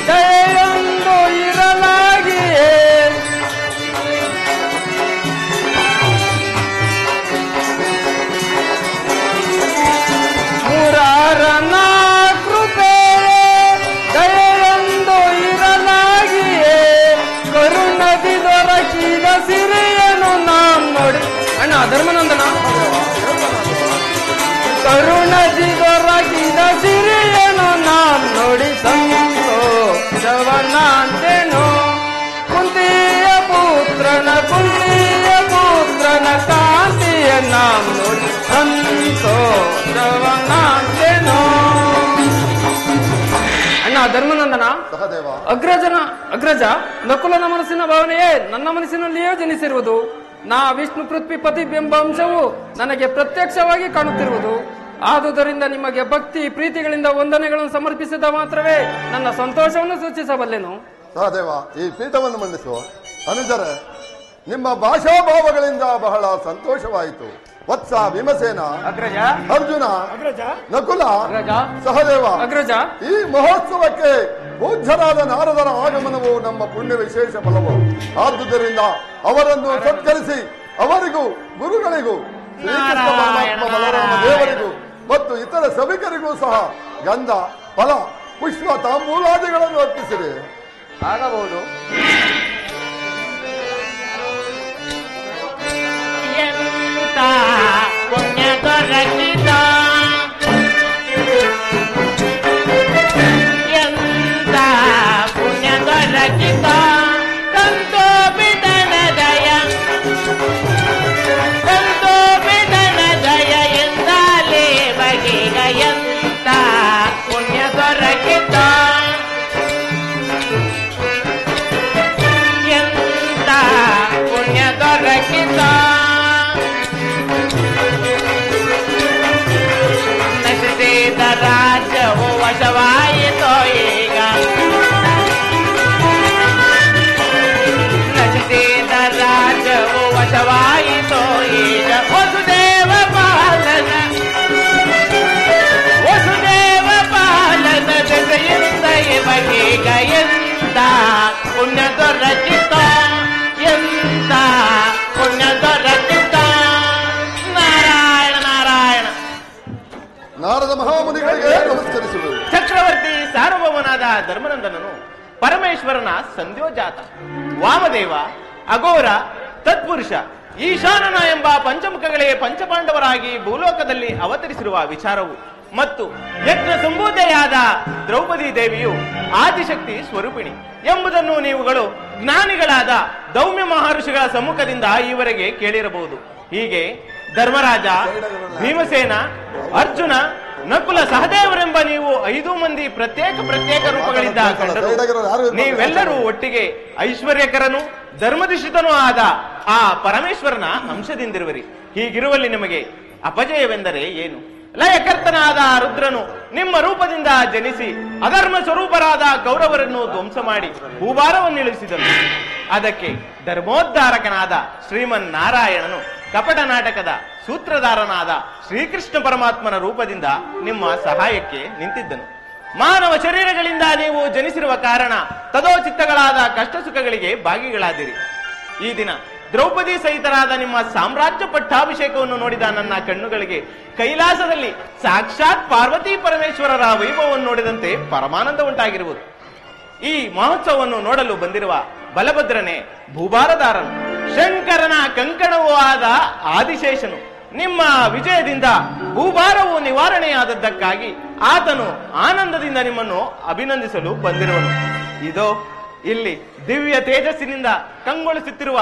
ದಯೆಯೊಂದು ಇರಲಾಗಿಯೇ ಮುರರನ ಕೃಪೆ ದಯೆಯೊಂದು ಇರಲಾಗಿಯೇ ಕರುಣದಿ ದೊರಕಿದ ಸಿರಿಯನು ನಾಮ ಧರ್ಮನಂದನ, ಕರುಣದಿ ದೊರಕಿದ ಸಿರಿಯನು ನಾನ್ ನೋಡಿ ಸಂತೋಷವನಾಂತೆನು. ಕುಂತಿಯ ಪುತ್ರನ ಕಾಂತಿಯ ನಾನ್ ನೋಡಿ ಸಂತೋಷವನಾಂತೆನು. ಅಣ್ಣ ಧರ್ಮನಂದನ, ಸಹದೇವ, ಅಗ್ರಜ ನಕುಲನ ಮನಸ್ಸಿನ ಭಾವನೆಯೇ ನನ್ನ ಮನಸ್ಸಿನಲ್ಲಿಯೇ ಜನಿಸಿರುವುದು. ನಾ ವಿಷ್ಣು ಪೃಥ್ವಿ ಪ್ರತಿಬಿಂಬ ಅಂಶವು ನನಗೆ ಪ್ರತ್ಯಕ್ಷವಾಗಿ ಕಾಣುತ್ತಿರುವುದು. ಆದುದರಿಂದ ನಿಮಗೆ ಭಕ್ತಿ ಪ್ರೀತಿಗಳಿಂದ ವಂದನೆಗಳನ್ನು ಸಮರ್ಪಿಸಿದ ಮಾತ್ರವೇ ನನ್ನ ಸಂತೋಷವನ್ನು ಸೂಚಿಸಬಲ್ಲೆನು. ಸಹದೇವ, ಈ ಪೀಠವನ್ನು ಮಂಡಿಸುವ ಅನುಜರೇ, ನಿಮ್ಮ ಭಾಷಾಭಾವಗಳಿಂದ ಬಹಳ ಸಂತೋಷವಾಯಿತು. ವತ್ಸ, ಭೀಮಸೇನ, ಅಗ್ರಜ, ಅರ್ಜುನ, ನಕುಲ, ಸಹದೇವ, ಅಗ್ರಜ, ಈ ಮಹೋತ್ಸವಕ್ಕೆ ಪೂಜ್ಯರಾದ ನಾರದರ ಆಗಮನವು ನಮ್ಮ ಪುಣ್ಯ ವಿಶೇಷ ಫಲವು. ಆದುದರಿಂದ ಅವರನ್ನು ಸತ್ಕರಿಸಿ ಅವರಿಗೂ ಗುರುಗಳಿಗೂ ಶ್ರೀಕೃಷ್ಣ ಪರಮಾತ್ಮ ಬಲರಾಮ ದೇವರಿಗೂ ಮತ್ತು ಇತರ ಸಭಿಕರಿಗೂ ಸಹ ಗಂಧ, ಫಲ, ಪುಷ್ಪ, ತಾಂಬೂಲಾದಿಗಳನ್ನು ಅರ್ಪಿಸಿರಿ. ಆಗಬಹುದು. ಪುಣ್ಯ ದೊರಕಿದ ಎಂತ ಪುಣ್ಯ ದೊರಕಿದ ಕಂತೋ ಬಿದನ ದಯ ಎಂದಾಲೇ ಬಗೆಗ ಎಂತ ಪುಣ್ಯ ದೊರಕಿದ ಎಂತ ಪುಣ್ಯ ದೊರಕಿದ ರಾಜ್ಯವು ವಶವಾಯಿತೋ ಈಗ ನಚಿಸಿದ ರಾಜ್ಯವು ವಶವಾಯಿತೋ ಈಗ ವಸುದೇವ ಪಾಲನ ಜೊತೆಯಿಂದ ಇವಗೀಗ ಎಂತ ಪುಣ್ಯ ದೊರಕಿತ ಎಂತ ಪುಣ್ಯ ದೊರಕಿತ. ನಾರಾಯಣ ನಾರಾಯಣ. ನಾರದ ಮಹಾಮುನಿಗಳಿಗೆ ನಮಸ್ಕರಿಸುವುದು. ಚಕ್ರವರ್ತಿ ಸಾರ್ವಭೌಮನಾದ ಧರ್ಮನಂದನನು ಪರಮೇಶ್ವರನ ಸಂಧ್ಯೋಜಾತ. ವಾಮದೇವ, ಅಘೋರ, ತತ್ಪುರುಷ, ಈಶಾನನ ಎಂಬ ಪಂಚಮುಖಗಳೇ ಪಂಚಪಾಂಡವರಾಗಿ ಭೂಲೋಕದಲ್ಲಿ ಅವತರಿಸಿರುವ ವಿಚಾರವು ಮತ್ತು ಯಜ್ಞ ಸಂಭೂತೆಯಾದ ದ್ರೌಪದಿ ದೇವಿಯು ಆದಿಶಕ್ತಿ ಸ್ವರೂಪಿಣಿ ಎಂಬುದನ್ನು ನೀವುಗಳು ಜ್ಞಾನಿಗಳಾದ ದೌಮ್ಯ ಮಹರ್ಷಿಗಳ ಸಮ್ಮುಖದಿಂದ ಈವರೆಗೆ ಕೇಳಿರಬಹುದು. ಹೀಗೆ ಧರ್ಮರಾಜ, ಭೀಮಸೇನ, ಅರ್ಜುನ, ನಕುಲ, ಸಹದೇವರೆಂಬ ನೀವು 5 ಮಂದಿ ಪ್ರತ್ಯೇಕ ರೂಪಗಳಿಂದ ಕಂಡರು. ನೀವೆಲ್ಲರೂ ಒಟ್ಟಿಗೆ ಐಶ್ವರ್ಯಕರನು ಧರ್ಮಧಿಷ್ಠಿತನೂ ಆದ ಆ ಪರಮೇಶ್ವರನ ಅಂಶದಿಂದಿರುವರಿ. ಹೀಗಿರುವಲ್ಲಿ ನಿಮಗೆ ಅಪಜಯವೆಂದರೆ ಏನು? ಲಯಕರ್ತನಾದ ರುದ್ರನು ನಿಮ್ಮ ರೂಪದಿಂದ ಜನಿಸಿ ಅಧರ್ಮ ಸ್ವರೂಪರಾದ ಕೌರವರನ್ನು ಧ್ವಂಸ ಮಾಡಿ ಭೂಭಾರವನ್ನು ಇಳಿಸಿದನು. ಅದಕ್ಕೆ ಧರ್ಮೋದ್ಧಾರಕನಾದ ಶ್ರೀಮನ್ನಾರಾಯಣನು ಕಪಟ ನಾಟಕದ ಸೂತ್ರಧಾರನಾದ ಶ್ರೀಕೃಷ್ಣ ಪರಮಾತ್ಮನ ರೂಪದಿಂದ ನಿಮ್ಮ ಸಹಾಯಕ್ಕೆ ನಿಂತಿದ್ದನು. ಮಾನವ ಶರೀರಗಳಿಂದ ನೀವು ಜನಿಸಿರುವ ಕಾರಣ ತದೋಚಿತ್ತಗಳಾದ ಕಷ್ಟ ಸುಖಗಳಿಗೆ ಭಾಗಿಗಳಾದಿರಿ. ಈ ದಿನ ದ್ರೌಪದಿ ಸಹಿತರಾದ ನಿಮ್ಮ ಸಾಮ್ರಾಜ್ಯ ಪಟ್ಟಾಭಿಷೇಕವನ್ನು ನೋಡಿದ ನನ್ನ ಕಣ್ಣುಗಳಿಗೆ ಕೈಲಾಸದಲ್ಲಿ ಸಾಕ್ಷಾತ್ ಪಾರ್ವತಿ ಪರಮೇಶ್ವರರ ವೈಭವವನ್ನು ನೋಡಿದಂತೆ ಪರಮಾನಂದ ಉಂಟಾಗಿರುವುದು. ಈ ಮಹೋತ್ಸವವನ್ನು ನೋಡಲು ಬಂದಿರುವ ಬಲಭದ್ರನೇ ಭೂಭಾರದಾರನು, ಶಂಕರನ ಕಂಕಣವೂ ಆದ ಆದಿಶೇಷನು. ನಿಮ್ಮ ವಿಜಯದಿಂದ ಭೂಭಾರವು ನಿವಾರಣೆಯಾದದ್ದಕ್ಕಾಗಿ ಆತನು ಆನಂದದಿಂದ ನಿಮ್ಮನ್ನು ಅಭಿನಂದಿಸಲು ಬಂದಿರುವನು. ಇದೋ ಇಲ್ಲಿ ದಿವ್ಯ ತೇಜಸ್ಸಿನಿಂದ ಕಂಗೊಳಿಸುತ್ತಿರುವ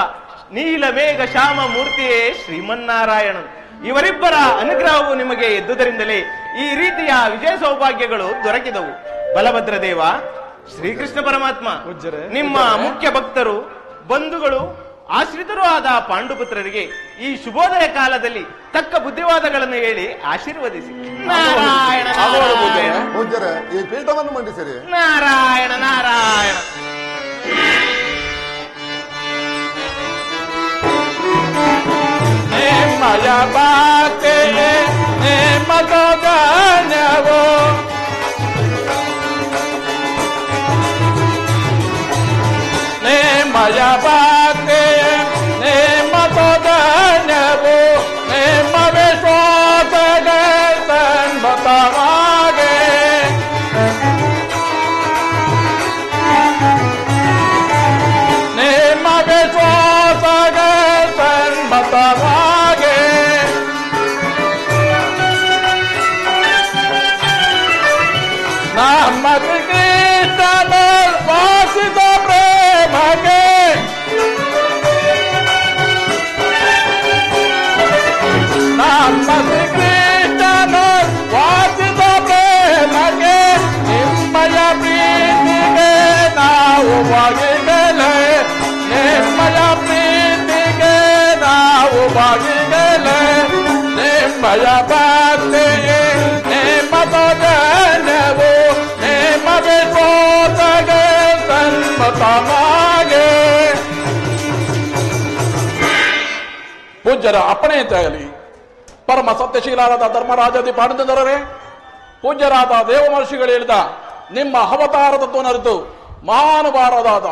ನೀಲ ಮೇಘ ಶ್ಯಾಮ ಮೂರ್ತಿಯೇ ಶ್ರೀಮನ್ನಾರಾಯಣನು. ಇವರಿಬ್ಬರ ಅನುಗ್ರಹವು ನಿಮಗೆ ಎದ್ದುದರಿಂದಲೇ ಈ ರೀತಿಯ ವಿಜಯ ಸೌಭಾಗ್ಯಗಳು ದೊರಕಿದವು. ಬಲಭದ್ರ ದೇವ, ಶ್ರೀಕೃಷ್ಣ ಪರಮಾತ್ಮ ನಿಮ್ಮ ಮುಖ್ಯ ಭಕ್ತರು, ಬಂಧುಗಳು, ಆಶ್ರಿತರೂ ಆದ ಪಾಂಡುಪುತ್ರರಿಗೆ ಈ ಶುಭೋದಯ ಕಾಲದಲ್ಲಿ ತಕ್ಕ ಬುದ್ಧಿವಾದಗಳನ್ನು ಹೇಳಿ ಆಶೀರ್ವದಿಸಿ. ನಾರಾಯಣ ಪೂಜ್ಯರೇ, ಈ ಪೀಠವನ್ನು ಮಂಡಿಸಿರಿ. ನಾರಾಯಣ ನಾರಾಯಣ. ಮಯ ಬಾತೆ ಮತದಾನವೋ ಮಯ ಬಾತೆ ಮತದಾನವೋ ವಿಶ್ವಾಸ ಬತವಾಗೆ ವಿಶ್ವಾಸ ಬತವಾಗೆ ಬಾಗಿಗಲೆ ನಿಮ್ಮಯ ಪ್ರೀತಿಗೆ ನಾವು ಬಾಗಿಗಲೆ ನಿಮ್ಮಯ ಭಕ್ತಿಗೆ ನಿಮ್ಮ ಭಜನವು ನಿಮ್ಮ ವಿಶ್ವಾಸಗೆ ಸನ್ಮತನಾಗೆ ಪೂಜ್ಯರ ಅಪ್ಪಣೆಯಂತಾಗಲಿ. ಪರಮ ಸತ್ಯಶೀಲರಾದ ಧರ್ಮರಾಜಾದಿ ಪಾಂಡುಚಂದ್ರರೇ, ಪೂಜ್ಯರಾದ ದೇವ ಮಹರ್ಷಿಗಳು ಹೇಳಿದ ನಿಮ್ಮ ಅವತಾರ ತತ್ವನರಿತು ಮಹಾನುಭಾವರಾದ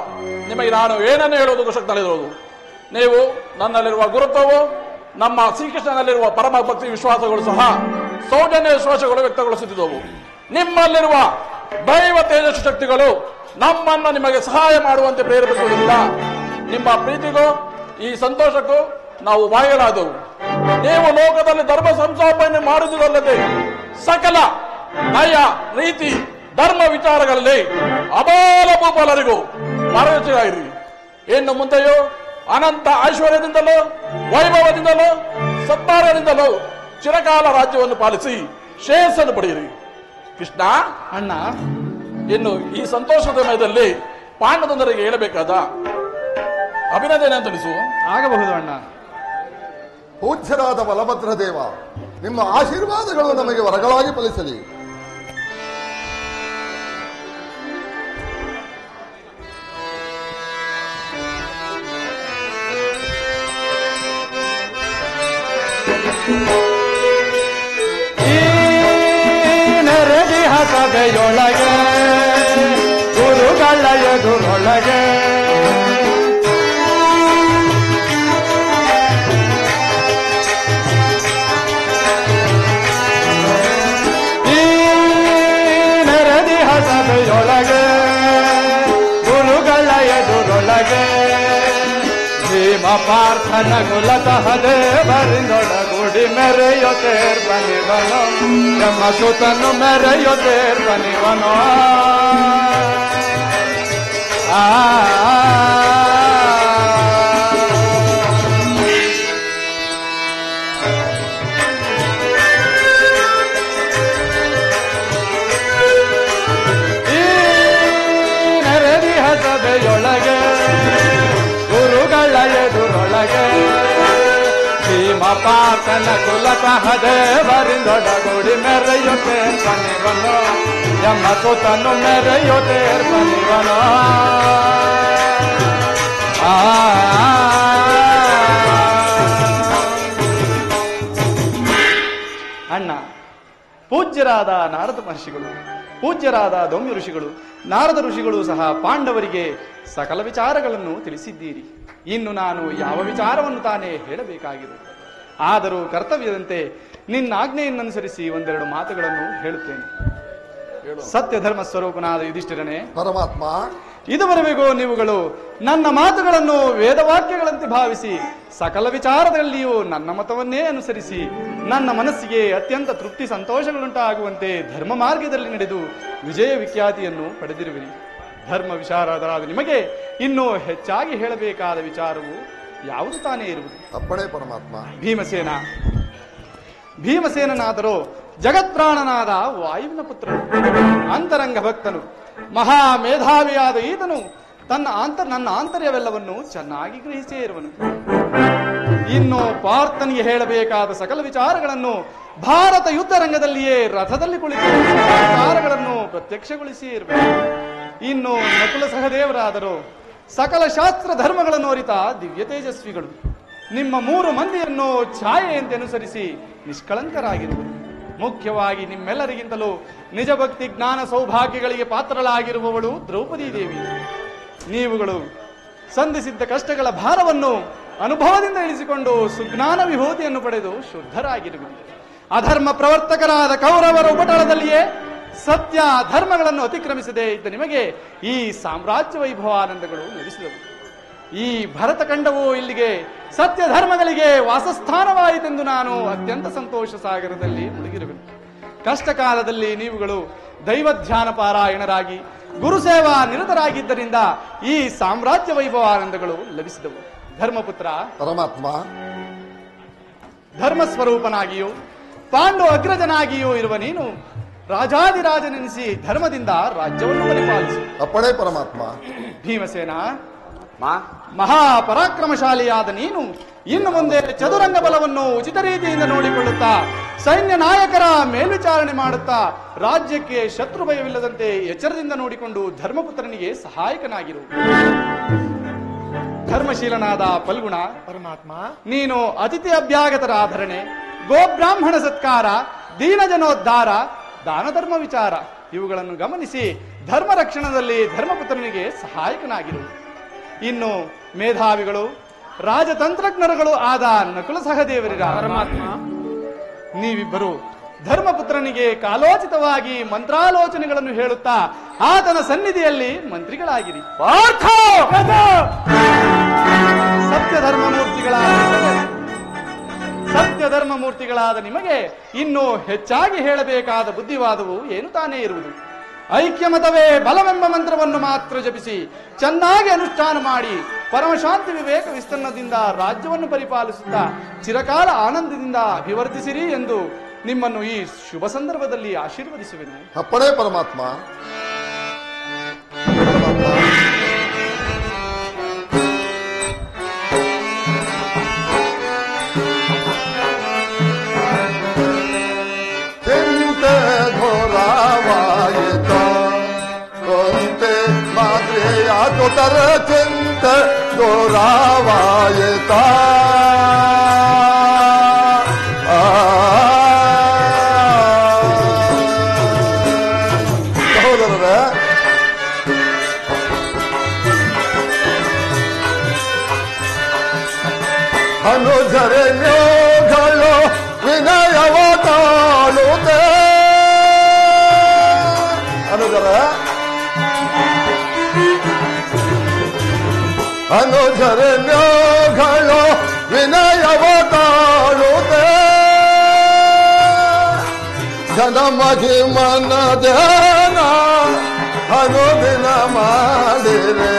ನಿಮಗೆ ನಾನು ಏನನ್ನು ಹೇಳುವುದು ಶಕ್ತನಿರುವುದು. ನೀವು ನನ್ನಲ್ಲಿರುವ ಗುರುತ್ವವು ನಮ್ಮ ಶ್ರೀಕೃಷ್ಣನಲ್ಲಿರುವ ಪರಮ ಭಕ್ತಿ ವಿಶ್ವಾಸಗಳು ಸಹ ಸೌಜನ್ಯ ವಿಶ್ವಾಸಗಳು ವ್ಯಕ್ತಗೊಳಿಸುತ್ತಿದ್ದವು. ನಿಮ್ಮಲ್ಲಿರುವ ದೈವ ತೇಜಸ್ಸು ಶಕ್ತಿಗಳು ನಮ್ಮನ್ನು ನಿಮಗೆ ಸಹಾಯ ಮಾಡುವಂತೆ ಪ್ರೇರೇಪಿಸುವುದಿಲ್ಲ. ನಿಮ್ಮ ಪ್ರೀತಿಗೂ ಈ ಸಂತೋಷಕ್ಕೂ ನಾವು ಬಾಯಲಾದವು. ನೀವು ಲೋಕದಲ್ಲಿ ಧರ್ಮ ಸಂಸ್ಥಾಪನೆ ಮಾಡುವುದಲ್ಲದೆ ಸಕಲ ನಯ ರೀತಿ ಧರ್ಮ ವಿಚಾರಗಳಲ್ಲಿ ಅಬಾಲಭೂಪಾಲರಿಗೂ ಮಾರ್ಗದರ್ಶಿಯಾಗಿರಿ. ಇನ್ನು ಮುಂದೆಯೂ ಅನಂತ ಐಶ್ವರ್ಯದಿಂದಲೂ ವೈಭವದಿಂದಲೂ ಸತ್ಕಾರದಿಂದಲೂ ಚಿರಕಾಲ ರಾಜ್ಯವನ್ನು ಪಾಲಿಸಿ ಶ್ರೇಯಸ್ಸನ್ನು ಪಡೆಯಿರಿ. ಕೃಷ್ಣ ಅಣ್ಣ, ಇನ್ನು ಈ ಸಂತೋಷದ ಸಮಯದಲ್ಲಿ ಪಾಂಡವರಿಗೆ ಹೇಳಬೇಕಾದ ಅಭಿನಂದನೆ ಅಂತ ಅನಿಸು. ಆಗಬಹುದು ಅಣ್ಣ. ಪೂಜ್ಯರಾದ ಬಲಭದ್ರ ದೇವ, ನಿಮ್ಮ ಆಶೀರ್ವಾದಗಳು ನಮಗೆ ವರಗಳಾಗಿ ಫಲಿಸಲಿ. ನೆರೆದಿಹ ಸಭೆಯೊಳಗೆ ಗುರುಗಳ ಎದುರೊಳಗೆ ಸಭೆಯೊಳಗೆ ಗುರುಗಳ ಎದುರೊಳಗೆ ಭೀಮ ಪಾರ್ಥನ ಕುಲತಃ ದೇವರಿಂದೊಡಗೂಡಿ ಮೆರೆಯೊತೇರ್ಬನಿವನು ನಮ್ಮ ಸುತನು ಮೆರೆಯೊತೇರ್ಬನಿವನು ಸಭೆಯೊಳಗೆ ಗುರುಗಳ ಎದುರೊಳಗೆ ಭೀಮ ಪಾರ್ಥನ ಕುಲತಃ ದೇವರಿಂದೊಡಗೂಡಿ ಮೆರೆಯುತ್ತೇರ್ಬನಿವನು ಎಮ್ಮ ಸುತನು ಮೆರೆಯುತ್ತೇರ್ಬನಿವನು ಅಣ್ಣ, ಪೂಜ್ಯರಾದ ನಾರದ ಮಹರ್ಷಿಗಳು, ಪೂಜ್ಯರಾದ ದೌಮ್ಯ ಋಷಿಗಳು, ನಾರದ ಋಷಿಗಳು ಸಹ ಪಾಂಡವರಿಗೆ ಸಕಲ ವಿಚಾರಗಳನ್ನು ತಿಳಿಸಿದ್ದೀರಿ. ಇನ್ನು ನಾನು ಯಾವ ವಿಚಾರವನ್ನು ತಾನೇ ಹೇಳಬೇಕಾಗಿರುವುದು. ಆದರೂ ಕರ್ತವ್ಯದಂತೆ ನಿನ್ನ ಆಜ್ಞೆಯನ್ನನುಸರಿಸಿ ಒಂದೆರಡು ಮಾತುಗಳನ್ನು ಹೇಳುತ್ತೇನೆ. ಸತ್ಯ ಧರ್ಮ ಸ್ವರೂಪನಾದ ಯುಧಿಷ್ಠಿರನೇ, ಪರಮಾತ್ಮ, ಇದುವರೆಗೂ ನೀವುಗಳು ನನ್ನ ಮಾತುಗಳನ್ನು ವೇದವಾಕ್ಯಗಳಂತೆ ಭಾವಿಸಿ ಸಕಲ ವಿಚಾರದಲ್ಲಿಯೂ ನನ್ನ ಮತವನ್ನೇ ಅನುಸರಿಸಿ ನನ್ನ ಮನಸ್ಸಿಗೆ ಅತ್ಯಂತ ತೃಪ್ತಿ ಸಂತೋಷಗಳುಂಟಾಗುವಂತೆ ಧರ್ಮ ಮಾರ್ಗದಲ್ಲಿ ನಡೆದು ವಿಜಯ ವಿಖ್ಯಾತಿಯನ್ನು ಪಡೆದಿರುವಿರಿ. ಧರ್ಮ ವಿಚಾರದರಾದ ನಿಮಗೆ ಇನ್ನೂ ಹೆಚ್ಚಾಗಿ ಹೇಳಬೇಕಾದ ವಿಚಾರವು ಯಾವುದು ತಾನೇ ಇರುವುದು. ಅಪ್ಪಣೆ ಪರಮಾತ್ಮ. ಭೀಮಸೇನನಾದರೂ ಜಗತ್ಪ್ರಾಣನಾದ ವಾಯುವಿನ ಪುತ್ರನು, ಅಂತರಂಗ ಭಕ್ತನು, ಮಹಾ ಮೇಧಾವಿಯಾದ ಈತನು ನನ್ನ ಆಂತರ್ಯವೆಲ್ಲವನ್ನು ಚೆನ್ನಾಗಿ ಗ್ರಹಿಸೇ ಇರುವನು. ಇನ್ನು ಪಾರ್ಥನಿಗೆ ಹೇಳಬೇಕಾದ ಸಕಲ ವಿಚಾರಗಳನ್ನು ಭಾರತ ಯುದ್ಧ ರಂಗದಲ್ಲಿಯೇ ರಥದಲ್ಲಿ ಕುಳಿತು ವಿಚಾರಗಳನ್ನು ಪ್ರತ್ಯಕ್ಷಗೊಳಿಸಿಯೇ ಇರಬೇಕು. ಇನ್ನು ನಕುಲ ಸಹದೇವರಾದರೂ ಸಕಲ ಶಾಸ್ತ್ರ ಧರ್ಮಗಳನ್ನು ಅರಿತ ದಿವ್ಯ ತೇಜಸ್ವಿಗಳು. ನಿಮ್ಮ 3 ಮಂದಿಯನ್ನು ಛಾಯೆಯಂತೆ ಅನುಸರಿಸಿ ನಿಷ್ಕಳಂಕರಾಗಿರುವರು. ಮುಖ್ಯವಾಗಿ ನಿಮ್ಮೆಲ್ಲರಿಗಿಂತಲೂ ನಿಜ ಭಕ್ತಿ ಜ್ಞಾನ ಸೌಭಾಗ್ಯಗಳಿಗೆ ಪಾತ್ರಳಾಗಿರುವವಳು ದ್ರೌಪದಿ ದೇವಿ. ನೀವುಗಳು ಸಂಧಿಸಿದ್ದ ಕಷ್ಟಗಳ ಭಾರವನ್ನು ಅನುಭವದಿಂದ ಇಳಿಸಿಕೊಂಡು ಸುಜ್ಞಾನ ವಿಭೂತಿಯನ್ನು ಪಡೆದು ಶುದ್ಧರಾಗಿರುವಿರಿ. ಅಧರ್ಮ ಪ್ರವರ್ತಕರಾದ ಕೌರವರ ಉಪಟಳದಲ್ಲಿಯೇ ಸತ್ಯ ಧರ್ಮಗಳನ್ನು ಅತಿಕ್ರಮಿಸದೇ ಇದ್ದ ನಿಮಗೆ ಈ ಸಾಮ್ರಾಜ್ಯ ವೈಭವಾನಂದಗಳು ಲಭಿಸಿದವು. ಈ ಭರತಖಂಡವು ಇಲ್ಲಿಗೆ ಸತ್ಯ ಧರ್ಮಗಳಿಗೆ ವಾಸಸ್ಥಾನವಾಯಿತೆಂದು ನಾನು ಅತ್ಯಂತ ಸಂತೋಷ ಸಾಗರದಲ್ಲಿ ಮುಳುಗಿರುವೆನು. ಕಷ್ಟ ಕಾಲದಲ್ಲಿ ನೀವುಗಳು ದೈವಧ್ಯಾನ ಪಾರಾಯಣರಾಗಿ ಗುರುಸೇವಾ ನಿರತರಾಗಿದ್ದರಿಂದ ಈ ಸಾಮ್ರಾಜ್ಯ ವೈಭವಾನಂದಗಳು ಲಭಿಸಿದವು. ಧರ್ಮಪುತ್ರ, ಪರಮಾತ್ಮ, ಧರ್ಮ ಸ್ವರೂಪನಾಗಿಯೂ ಪಾಂಡು ಅಗ್ರಜನಾಗಿಯೂ ಇರುವ ನೀನು ರಾಜಾದಿರಾಜನೆನಿಸಿ ಧರ್ಮದಿಂದ ರಾಜ್ಯವನ್ನು ಪರಿಪಾಲಿಸಿ. ಅಪ್ಪಣೆ ಪರಮಾತ್ಮ. ಭೀಮಸೇನ, ಮಹಾಪರಾಕ್ರಮಶಾಲಿಯಾದ ನೀನು ಇನ್ನು ಮುಂದೆ ಚದುರಂಗ ಬಲವನ್ನು ಉಚಿತ ರೀತಿಯಿಂದ ನೋಡಿಕೊಳ್ಳುತ್ತಾ, ಸೈನ್ಯ ನಾಯಕರ ಮೇಲ್ವಿಚಾರಣೆ ಮಾಡುತ್ತಾ, ರಾಜ್ಯಕ್ಕೆ ಶತ್ರು ಭಯವಿಲ್ಲದಂತೆ ಎಚ್ಚರದಿಂದ ನೋಡಿಕೊಂಡು ಧರ್ಮಪುತ್ರನಿಗೆ ಸಹಾಯಕನಾಗಿರು. ಧರ್ಮಶೀಲನಾದ ಫಲ್ಗುಣ ಪರಮಾತ್ಮ, ನೀನು ಅತಿಥಿ ಅಭ್ಯಾಗತರ ಆಧರಣೆ, ಗೋಬ್ರಾಹ್ಮಣ ಸತ್ಕಾರ, ದೀನಜನೋದ್ಧಾರ, ದಾನ ಧರ್ಮ ವಿಚಾರ ಇವುಗಳನ್ನು ಗಮನಿಸಿ ಧರ್ಮ ರಕ್ಷಣದಲ್ಲಿ ಧರ್ಮಪುತ್ರನಿಗೆ ಸಹಾಯಕನಾಗಿರು. ಇನ್ನು ಮೇಧಾವಿಗಳು ರಾಜತಂತ್ರಜ್ಞರುಗಳು ಆದ ನಕುಲ ಸಹದೇವರಿರ ಪರಮಾತ್ಮ, ನೀವಿಬ್ಬರು ಧರ್ಮಪುತ್ರನಿಗೆ ಕಾಲೋಚಿತವಾಗಿ ಮಂತ್ರಾಲೋಚನೆಗಳನ್ನು ಹೇಳುತ್ತಾ ಆತನ ಸನ್ನಿಧಿಯಲ್ಲಿ ಮಂತ್ರಿಗಳಾಗಿರಿ. ಸತ್ಯ ಧರ್ಮಮೂರ್ತಿಗಳಾದ ನಿಮಗೆ ಇನ್ನು ಹೆಚ್ಚಾಗಿ ಹೇಳಬೇಕಾದ ಬುದ್ಧಿವಾದವು ಏನು ತಾನೇ ಇರುವುದು. ಐಕ್ಯಮತವೇ ಬಲವೆಂಬ ಮಂತ್ರವನ್ನು ಮಾತ್ರ ಜಪಿಸಿ ಚೆನ್ನಾಗಿ ಅನುಷ್ಠಾನ ಮಾಡಿ ಪರಮಶಾಂತಿ ವಿವೇಕ ವಿಸ್ತರಣದಿಂದ ರಾಜ್ಯವನ್ನು ಪರಿಪಾಲಿಸುತ್ತಾ ಚಿರಕಾಲ ಆನಂದದಿಂದ ಅಭಿವರ್ಧಿಸಿರಿ ಎಂದು ನಿಮ್ಮನ್ನು ಈ ಶುಭ ಸಂದರ್ಭದಲ್ಲಿ ಆಶೀರ್ವದಿಸುವೆನು. ಅಪ್ಪಣೆ ಪರಮಾತ್ಮ. ಚಿಂತೆ ಘೋರವಾಯಿತ ಕೊಂತೆ ಮಾತ್ರೆಯಾತು ತರ ಚಿಂತೆ ಘೋರವಾಯಿತ. ಸಹೋದರರೇ, ಅನುಜರೆಗಳು ವಿನಯವ ತಾಳುತ್ತೆ. ಅನುಜರ ಅನುಜರೆಗಳು ವಿನಯವ ತಾಳುತ್ತೆ. ಜನಮಗಿ ಮನದೇನ ಅನುದಿನ ಮಾಡಿರೆ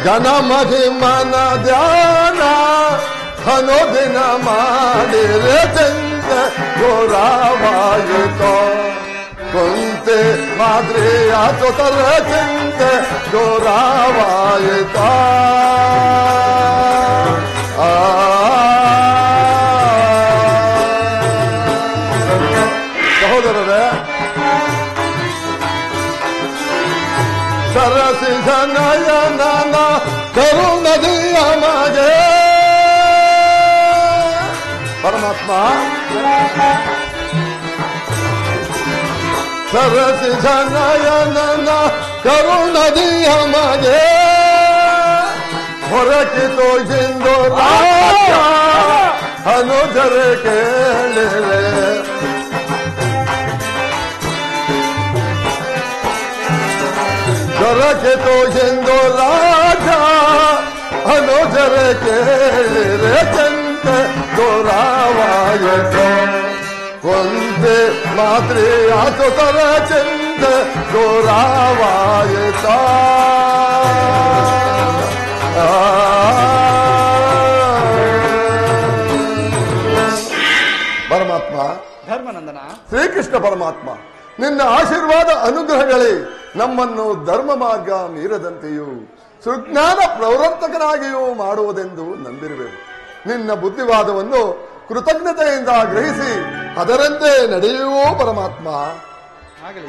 ಜನಮಹಿಮನ ಧ್ಯಾನ ಅನುದಿನ ಮಾಡಿರೆ ಚಿಂತ ಘೋರವಾಯಿತೋ. ಕುಂತೆ ಮಾದ್ರಿಯಾತು ತರ ಚಿಂತ ಘೋರವಾಯಿತ. ಸಹೋದರರೇ, ಸರಸಿ ಜನಯನ ಕರುಣದಿಯ ಮಗೆ ಪರಮಾತ್ಮ. ಸರಸಿ ಜನಯನ ಕರುಣದಿಯ ಮಗೆ ಹೊರಕಿತು ಇಂದು ರಾಜ ಅನುಜರೆ ಕೇಳಿರೆ. ದೊರಕಿತು ಎಂದು ರಾಜ ಅನುಜರೆ ಕೇಳಿರೆ ಚಂದ ಘೋರವಾಯಿತು. ಕೊಂದೆ ಮಾತ್ರೆಯಾತು ತರ ಚಂದ ಘೋರವಾಯಿತ. ಪರಮಾತ್ಮ ಧರ್ಮನಂದನ, ಶ್ರೀಕೃಷ್ಣ ಪರಮಾತ್ಮ, ನಿನ್ನ ಆಶೀರ್ವಾದ ಅನುಗ್ರಹಗಳೇ ನಮ್ಮನ್ನು ಧರ್ಮ ಮಾರ್ಗ ಮೀರದಂತೆಯೂ ಸುಜ್ಞಾನ ಪ್ರವರ್ತಕನಾಗಿಯೂ ಮಾಡುವುದೆಂದು ನಂಬಿರುವೆವು. ನಿನ್ನ ಬುದ್ಧಿವಾದವನ್ನು ಕೃತಜ್ಞತೆಯಿಂದ ಗ್ರಹಿಸಿ ಅದರಂತೆ ನಡೆಯುವೋ ಪರಮಾತ್ಮ. ಆಗಲಿ.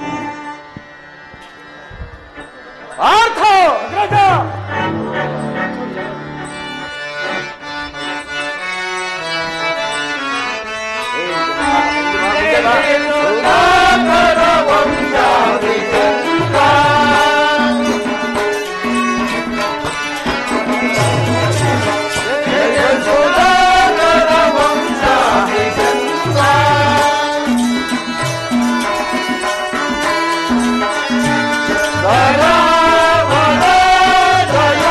ಜಯ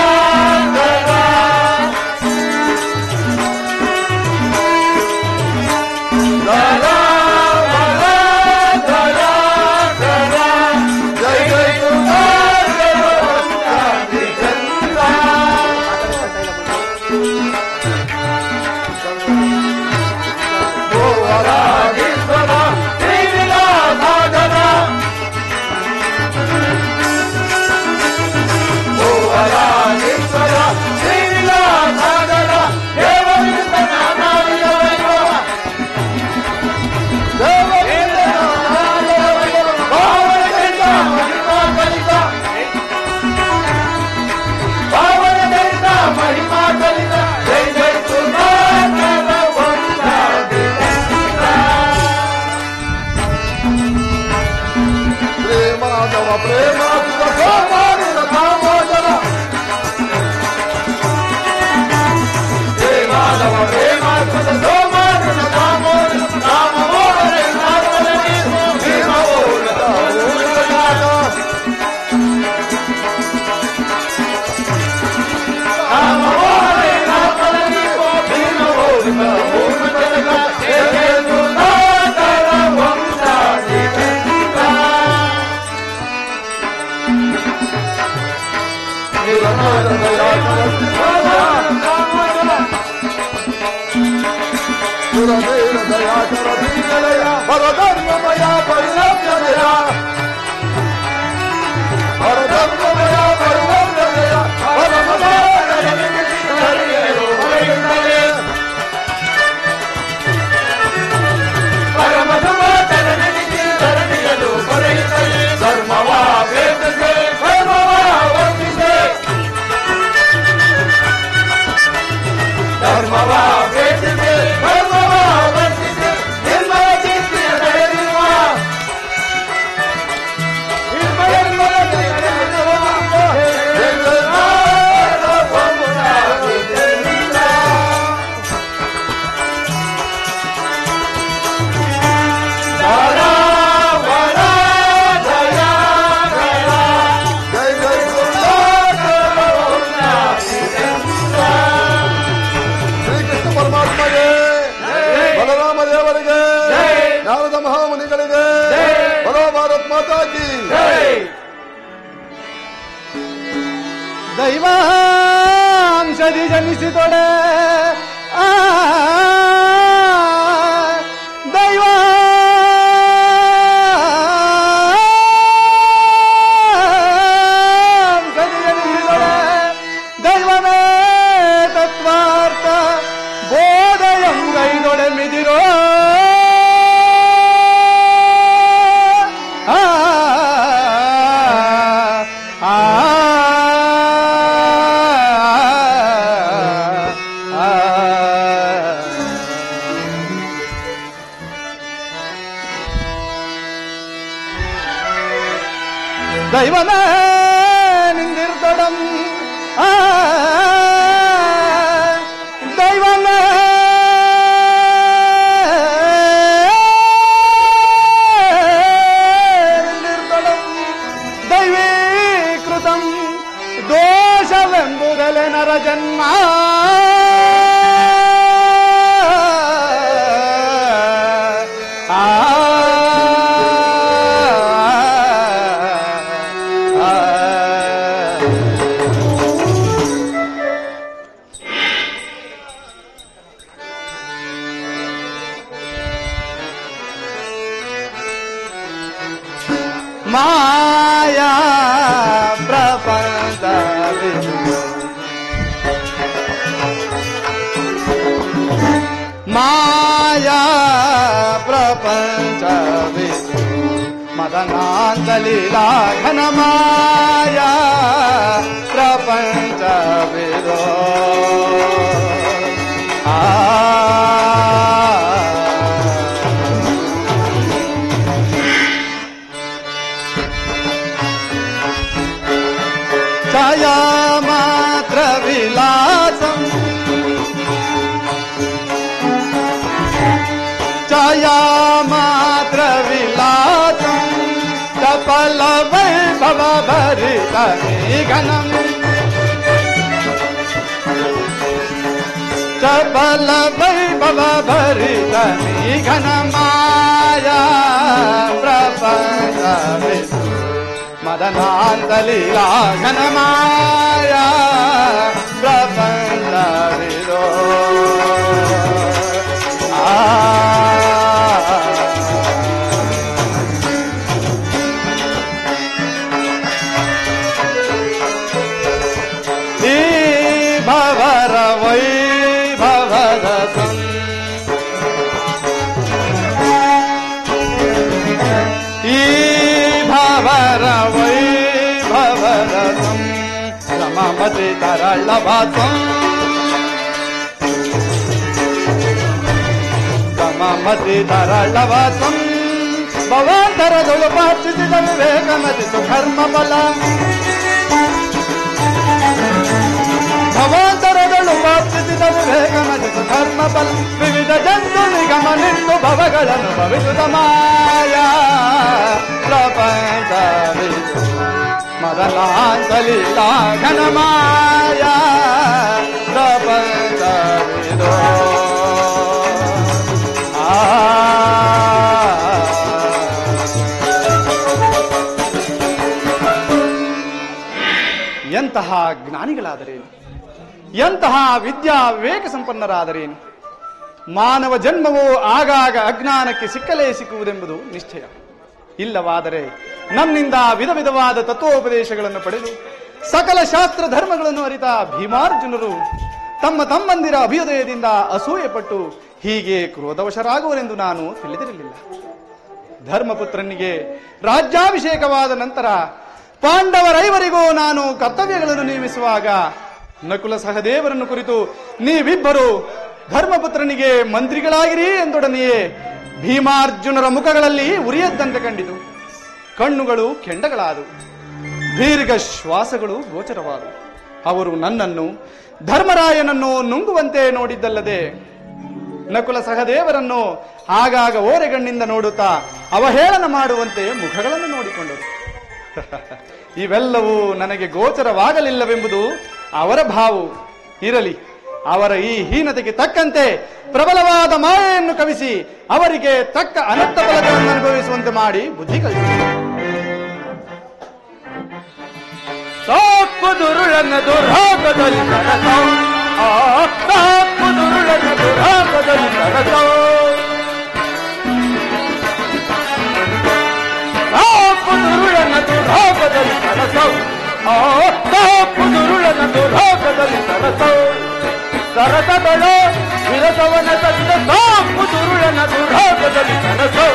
ಮಾಧವ ಪ್ರೇಮ ಸೋಮಾರಿನ ಕಾಮೋದರ ಮಾಧವ ಪ್ರೇಮ ಸೋಮಾರಿನ ಕಾಮೋದರ ದಯಾಕರ ದೀನಲಯ ಪರಧರ್ಮಮಯ ಪರಿಣಮ್ಯಮಯ ಪರಧರ್ಮಮಯ ಪರಿಣಮ್ಯಮಯ ಧರ್ಮವಾ ವೇದಿಸೆ ಧರ್ಮವಾ ವರ್ತಿಸೆ ಧರ್ಮವಾ ವೇದಿಸೆ ಧರ್ಮವಾ ವರ್ತಿಸೆ ನಿರ್ಮಲ ಚಿಂತೆಯ ನಡೆದಿರುವ ದೈವಾಂಶದಿ ಜನಿಸಿದೊಡೆ ದೈವಾಂಶದಿ ಜನಿಸಿದೊಡೆ ದೈವವೇ ತತ್ವಾರ್ಥ ಬೋಧಯಂ ಗೈದೊಡೆ ಮಿದಿರೋ ದೈವಮೇ ನಿಂದಿರ್ದೊಡಂ ದೈವಮೇ ನಿಂದಿರ್ದೊಡಂ ದೈವೀಕೃತಂ ದೋಷವೆಂಬುದಲೆ ನರ ಜನ್ಮ ಮಾಯಾ ಪ್ರಪಂಚ ಮಾಯಾ ಪ್ರಪಂಚ ಮದನಾಂತಲೀಲಾ ಘನ ಮಾಯಾ ಪ್ರಪಂಚ ವಿದೋ ಛಾಯಾ ಮಾತ್ರ ವಿಲಾಸಂ ಛಾಯಾ ಮಾತ್ರ ವಿಲಾಸಂ ಚಪಲ ವೈಭವ ಭರಿತ ನಿಘನಂ ಚಪಲ ವೈಭವ ಭರಿತ ನಿಘನ ಮಾಯಾ ಪ್ರಪಂಚ ಮದನಾಂತಲೀಲಾ ಘನ ಮಾಯಾ ಪ್ರಪಂಚ ವಿದೋ ಈ ಭವರ ವೈಭವದ ಈ ಭವರ ವೈಭವದ ರಮಮತಿ ತರಳವಾಸಂ ರಮಮತಿ ತರಳವಾಸಂ ಭವಾಂತರದೊಳು ಪಾರ್ಚಿಸಿದ ವಿವೇಕ ಮತಿಸು ಧರ್ಮ ಬಲ ಭವಾಂತರದೊಳು ಪಾರ್ಚಿಸಿದ ವಿವೇಕ ಮತಿಸು ಧರ್ಮ ಬಲ ವಿವಿಧ ಜಂತು ನಿಗಮ ನಿಂತು ಭವಗಳನ್ನು ಭವಿಸುತ್ತ ಮಾಯಾ ಪ್ರಪಂಚ ಮದನಾಂತಲೀಲ ಘನ ಮಾಯಾ ಪ್ರಪಂಚವಿದೋ ಎಂತಹ ಜ್ಞಾನಿಗಳಾದರೇನು, ಎಂತಹ ವಿದ್ಯಾ ವಿವೇಕ ಸಂಪನ್ನರಾದರೇನು. ಮಾನವ ಜನ್ಮವು ಆಗಾಗ ಅಜ್ಞಾನಕ್ಕೆ ಸಿಕ್ಕಲೇ ಸಿಕ್ಕುವುದೆಂಬುದು ನಿಶ್ಚಯ. ಇಲ್ಲವಾದರೆ ನಮ್ಮಿಂದ ವಿಧ ವಿಧವಾದ ತತ್ವೋಪದೇಶಗಳನ್ನು ಪಡೆದು ಸಕಲ ಶಾಸ್ತ್ರ ಧರ್ಮಗಳನ್ನು ಅರಿತ ಭೀಮಾರ್ಜುನರು ತಮ್ಮ ತಮ್ಮಂದಿರ ಅಭ್ಯುದಯದಿಂದ ಅಸೂಯೆಪಟ್ಟು ಹೀಗೆ ಕ್ರೋಧವಶರಾಗುವರೆಂದು ನಾನು ತಿಳಿದಿರಲಿಲ್ಲ. ಧರ್ಮಪುತ್ರನಿಗೆ ರಾಜ್ಯಾಭಿಷೇಕವಾದ ನಂತರ ಪಾಂಡವರೈವರಿಗೂ ನಾನು ಕರ್ತವ್ಯಗಳನ್ನು ನೇಮಿಸುವಾಗ ನಕುಲ ಸಹದೇವರನ್ನು ಕುರಿತು ನೀವಿಬ್ಬರು ಧರ್ಮಪುತ್ರನಿಗೆ ಮಂತ್ರಿಗಳಾಗಿರಿ ಎಂದೊಡನೆಯೇ ಭೀಮಾರ್ಜುನರ ಮುಖಗಳಲ್ಲಿ ಉರಿಯದ್ದಂತೆ ಕಂಡಿತು. ಕಣ್ಣುಗಳು ಕೆಂಡಗಳಾದವು, ದೀರ್ಘ ಶ್ವಾಸಗಳು ಗೋಚರವಾದವು. ಅವರು ನನ್ನನ್ನು ಧರ್ಮರಾಯನನ್ನು ನುಂಗುವಂತೆ ನೋಡಿದ್ದಲ್ಲದೆ ನಕುಲ ಸಹದೇವರನ್ನು ಆಗಾಗ ಓರೆಗಣ್ಣಿಂದ ನೋಡುತ್ತಾ ಅವಹೇಳನ ಮಾಡುವಂತೆ ಮುಖಗಳನ್ನು ನೋಡಿಕೊಂಡರು. ಇವೆಲ್ಲವೂ ನನಗೆ ಗೋಚರವಾಗಲಿಲ್ಲವೆಂಬುದು ಅವರ ಭಾವವು. ಇರಲಿ, ಅವರ ಈ ಹೀನತೆಗೆ ತಕ್ಕಂತೆ ಪ್ರಬಲವಾದ ಮಾಯೆಯನ್ನು ಕವಿಸಿ ಅವರಿಗೆ ತಕ್ಕ ಅನಂತ ಫಲಗಳನ್ನು ಅನುಭವಿಸುವಂತೆ ಮಾಡಿ ಬುದ್ಧಿ ಕಲಿಸಿದರು. ಸಾಕು ದುರುಳನ ದುರ್ಭಾಗದಲ್ಲಿ ಸರಸೋ, ಸಾಕು ದುರುಳನ ದುರ್ಭಾಗದಲ್ಲಿ ಸರಸೋ, ಸಾಕು ದುರುಳನ ದುರ್ಭಾಗದಲ್ಲಿ ಸರಸೋ, ಸಾಕು ದುರುಳನ ದುರ್ಭಾಗದಲ್ಲಿ ಸರಸೋ, ಸರಸಗಳು ವಿರಸವನ ಸಹಿತ ಸಾಕು ದುರುಳನ ದುರ್ಭಾಗದಲ್ಲಿ ಸರಸೋ.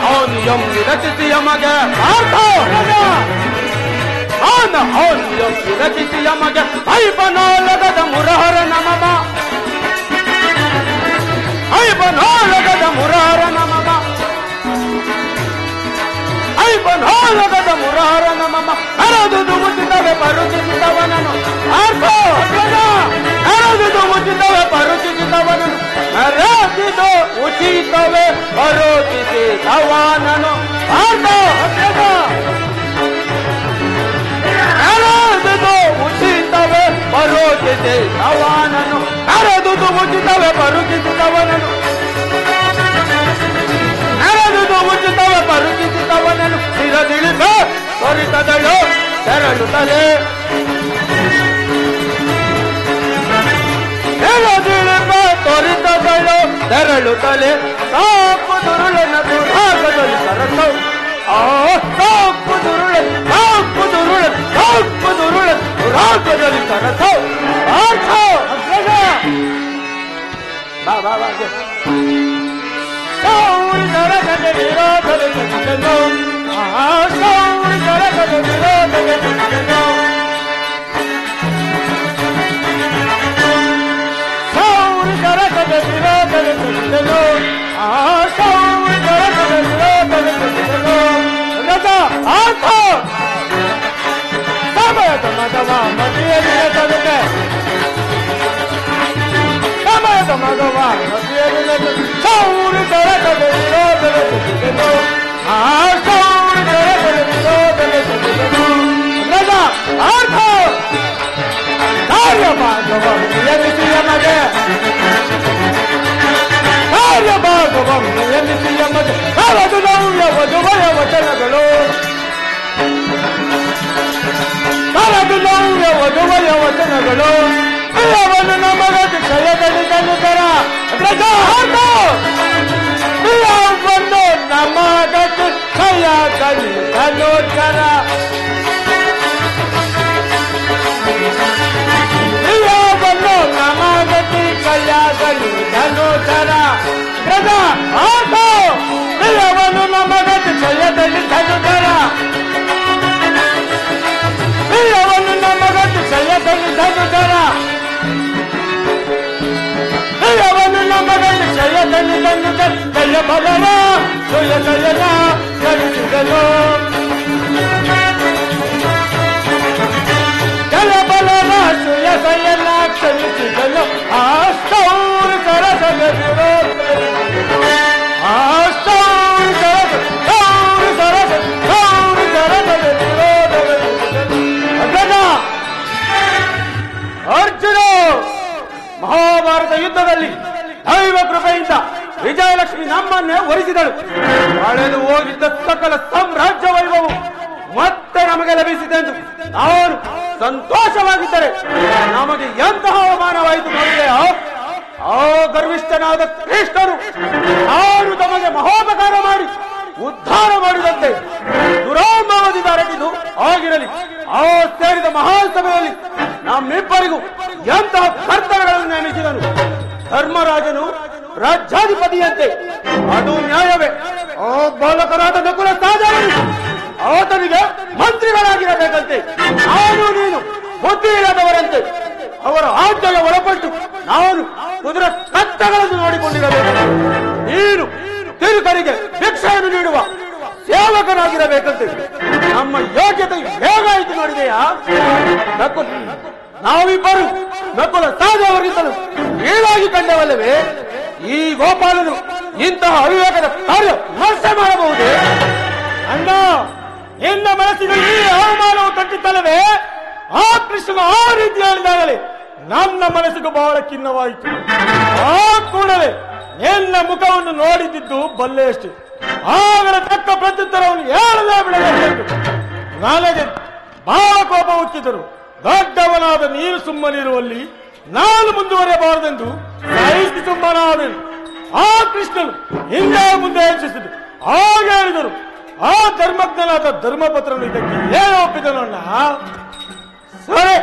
ಆನಿಯಂ ವಿರಚಿಸಿಯ ಮಗೆ ಆನಿಯಂ ವಿರಚಿಸಿಯ ಮಗೆ ಐಬನೋಲಗದ ಮುರಹರ ನಮಮ ಐಬನೋಲಗದ ಮುರಹರ ನಮಮ ಐಬನೋಲಗದ ಮುರಹರ ನಮಮ ಅರದುದು ಮುಚ್ಚಿದವೆ ಪರುಚಿಸಿದವನನು ಅರದುದು ಮುಚ್ಚಿದವೆ ಪರುಚಿಸಿದವನನು ಅರದಿದು ಉಚಿತವೇ ಪರೋಚಿಸಿದವನನು ಅರದುದು ಉಚಿತವೇ ಪರೋಚಿಸಿದವನನು ಅರದುದು ಉಚಿತವೇ ಪರುಚಿಸಿದವನನು ಅರದುದು ಉಚಿತವೇ ಪರುಚಿಸಿದವನನು ತಿರದಿಳಿದು ತೊರಿತದಳು ತೆರಳುತ್ತದೆ ತೊರಿತದಳು ತೆರಳುತ್ತಲೆ ಸಾಕು ದುರುಳನ ದುರ್ಭಾಗದಲ್ಲಿ ಸರಸೋ, ಸಾಕು ದುರುಳ ಸಾಕು ದುರುಳ ಸಾಕು ದುರುಳ ದುರ್ಭಾಗದಲ್ಲಿ ಸರಸೋ. ಬಾ ಬಾ ಬಾ ಸೌರಿ ನರಕದ ವಿರೋಧದ ಸಚಿದನು, ಸೌರಿ ನರಕದ ವಿರೋಧದ ಸಚಿದನು, ಸೌರಿ ನರಕದ ವಿರೋಧದ ಸಚಿದನು, ಸೌರಿ ನರಕದ ವಿರೋಧದ ಸಚಿದನು. ರಥ ಆರ್ಥ ಸಮಯದ ಮಗವ ಮತಿಯಲ್ಲಿ ತನಗೆ ಸಮಯದ ಮಗವ ಮತಿಯಲ್ಲಿ ಸೌರಿ ನರಕದ ವಿರೋಧದ ಸಚಿದನು, ಸೌರಿ ನರಕದ ವಿರೋಧದ ಸಚಿದನು. ರಥ ಆರ್ಥ ಕಾರ್ಯ ಭಾಗವ ನಿಯಮಿಸಿಯ ಮಗೆ ಕಾರ್ಯ ಭಾಗವ ನಿಯಮಿಸಿಯ ಮಗೆ ಅವದು ನವ್ಯ ವಧುವಯ ವಚನಗಳು ಅವದು ನವ್ಯ ವಧುವಯ ವಚನಗಳು ಅವನು ನಮಗ ಕ್ಷಯದಲ್ಲಿ ಕರ ಬಂದು ನಮಗ ಕ್ಷಯದಲ್ಲಿ ಕರ ನಮಗತಿ ಕೈಯಾಗಲಿ ಧನುಧರ ಅವನು ನಮಗತಿ ಕ್ಷಯದಲ್ಲಿ ಧನುಧರ ಅವನು ನಮಗತಿ ಕ್ಷಯದಲ್ಲಿ ಧನುಧರ ಅವನು ನಮಗತಿ ಕ್ಷಯ ತನ್ನು ತನ್ನು ಜಯ ಬಲವ ಸುಯ ಸಯನ ಕ್ಷಮಿಸಿದನು ಜಯ ಬಲವ ಸುಯ ಸಯನ ಕ್ಷಮಿಸಿದನು ಆಷ್ಟೌರ ಸರಸದ ವಿರೋಧ ಆಷ್ಟೌರ ಸರಸದ ವಿರೋಧ ಅರ್ಜುನ ಮಹಾಭಾರತ ಯುದ್ಧದಲ್ಲಿ ದೈವ ಕೃಪೆಯಿಂದ ವಿಜಯಲಕ್ಷ್ಮಿ ನಮ್ಮನ್ನೇ ವರಿಸಿದಳು. ಕಳೆದು ಹೋಗಿದ್ದ ಸಕಲ ಸಾಮ್ರಾಜ್ಯ ವೈಭವ ಮತ್ತೆ ನಮಗೆ ಲಭಿಸಿದೆ ಎಂದು ನಾನು ಸಂತೋಷವಾಗಿದ್ದರೆ ನಮಗೆ ಎಂತಹ ಅವಮಾನವಾಯಿತು ನೋಡಿದೆಯಾ? ಆ ಗರ್ವಿಷ್ಠನಾದ ಕೃಷ್ಣನು ನಾನು ತಮಗೆ ಮಹೋಪಕಾರ ಮಾಡಿ ಉದ್ಧಾರ ಮಾಡಿದಂತೆ ದುರಾಂಭವದಿಂದ ಅರಟಿದ್ದು ಆಗಿರಲಿ. ಆ ಸೇರಿದ ಮಹಾಸಭೆಯಲ್ಲಿ ನಮ್ಮಿಬ್ಬರಿಗೂ ಎಂತಹ ಕರ್ತವ್ಯಗಳನ್ನು ನೇಮಿಸಿದನು. ಧರ್ಮರಾಜನು ರಾಜ್ಯಾಧಿಪತಿಯಂತೆ ಅದು ನ್ಯಾಯವೇ? ಆ ಬಾಲಕರಾದ ನಕುಲ ಸಹದೇವರು ಆತನಿಗೆ ಮಂತ್ರಿಗಳಾಗಿರಬೇಕಂತೆ ನಾನು ನೀನು ಬುದ್ಧಿ ಇಲ್ಲದವರಂತೆ ಅವರ ಆಜ್ಞೆಗೆ ಒಳಪಟ್ಟು ನಾನು ಕುದುರೆ ಕತ್ತಗಳನ್ನು ನೋಡಿಕೊಂಡಿರಬೇಕು. ನೀನು ತಿರುಕರಿಗೆ ಭಿಕ್ಷೆಯನ್ನು ನೀಡುವ ಸೇವಕನಾಗಿರಬೇಕಂತೆ ನಮ್ಮ ಯೋಗ್ಯತೆ ಹೇಗಾಯಿತು ನೋಡಿದೆಯಾ? ನಾವಿಬ್ಬರು ನಕುಲ ಸಹದೇವರಿದ್ದಲು ಏನಾಗಿ ಕಂಡವಲ್ಲವೇ? ಈ ಗೋಪಾಲನು ಇಂತಹ ಅವಿವೇಕದ ಕಾರ್ಯ ನಷ್ಟ ಮಾಡಬಹುದೇ? ಅಣ್ಣ, ನಿನ್ನ ಮನಸ್ಸಿನಲ್ಲಿ ಈ ಅವಮಾನವು ತಟ್ಟಿತ್ತಲ್ಲವೇ? ಆ ಕೃಷ್ಣನು ಆ ರೀತಿ ಹೇಳಿದಾಗಲೇ ನನ್ನ ಮನಸ್ಸಿಗೂ ಬಹಳ ಖಿನ್ನವಾಯಿತು. ಆ ಕೂಡಲೇ ನಿನ್ನ ಮುಖವನ್ನು ನೋಡಿದ್ದು ಬಲ್ಲೆಯಷ್ಟೇ. ಆಗಲೇ ತಕ್ಕ ಪ್ರತ್ಯುತ್ತರವನ್ನು ಹೇಳಲೇ ಬಿಡಬೇಕು. ನನಗೆ ಬಹಳ ಕೋಪ ಹುಟ್ಟಿದರು. ದೊಡ್ಡವನಾದ ನೀನು ಸುಮ್ಮನಿರುವಲ್ಲಿ ನಾನು ಮುಂದುವರೆಯಬಾರದೆಂದು ಸಹಿಸಿ ಸುಮ್ಮನಾದೆನು. ಆ ಕೃಷ್ಣನು ಹಿಂದೆ ಮುಂದೆ ಹೆಚ್ಚಿಸಿದ್ದು ಹಾಗೆ ಹೇಳಿದರು. ಆ ಧರ್ಮಜ್ಞನಾದ ಧರ್ಮಪತ್ರನು ಇದಕ್ಕೆ ಏನು ಒಪ್ಪಿದನು ಅಣ್ಣ? ಸರಿ,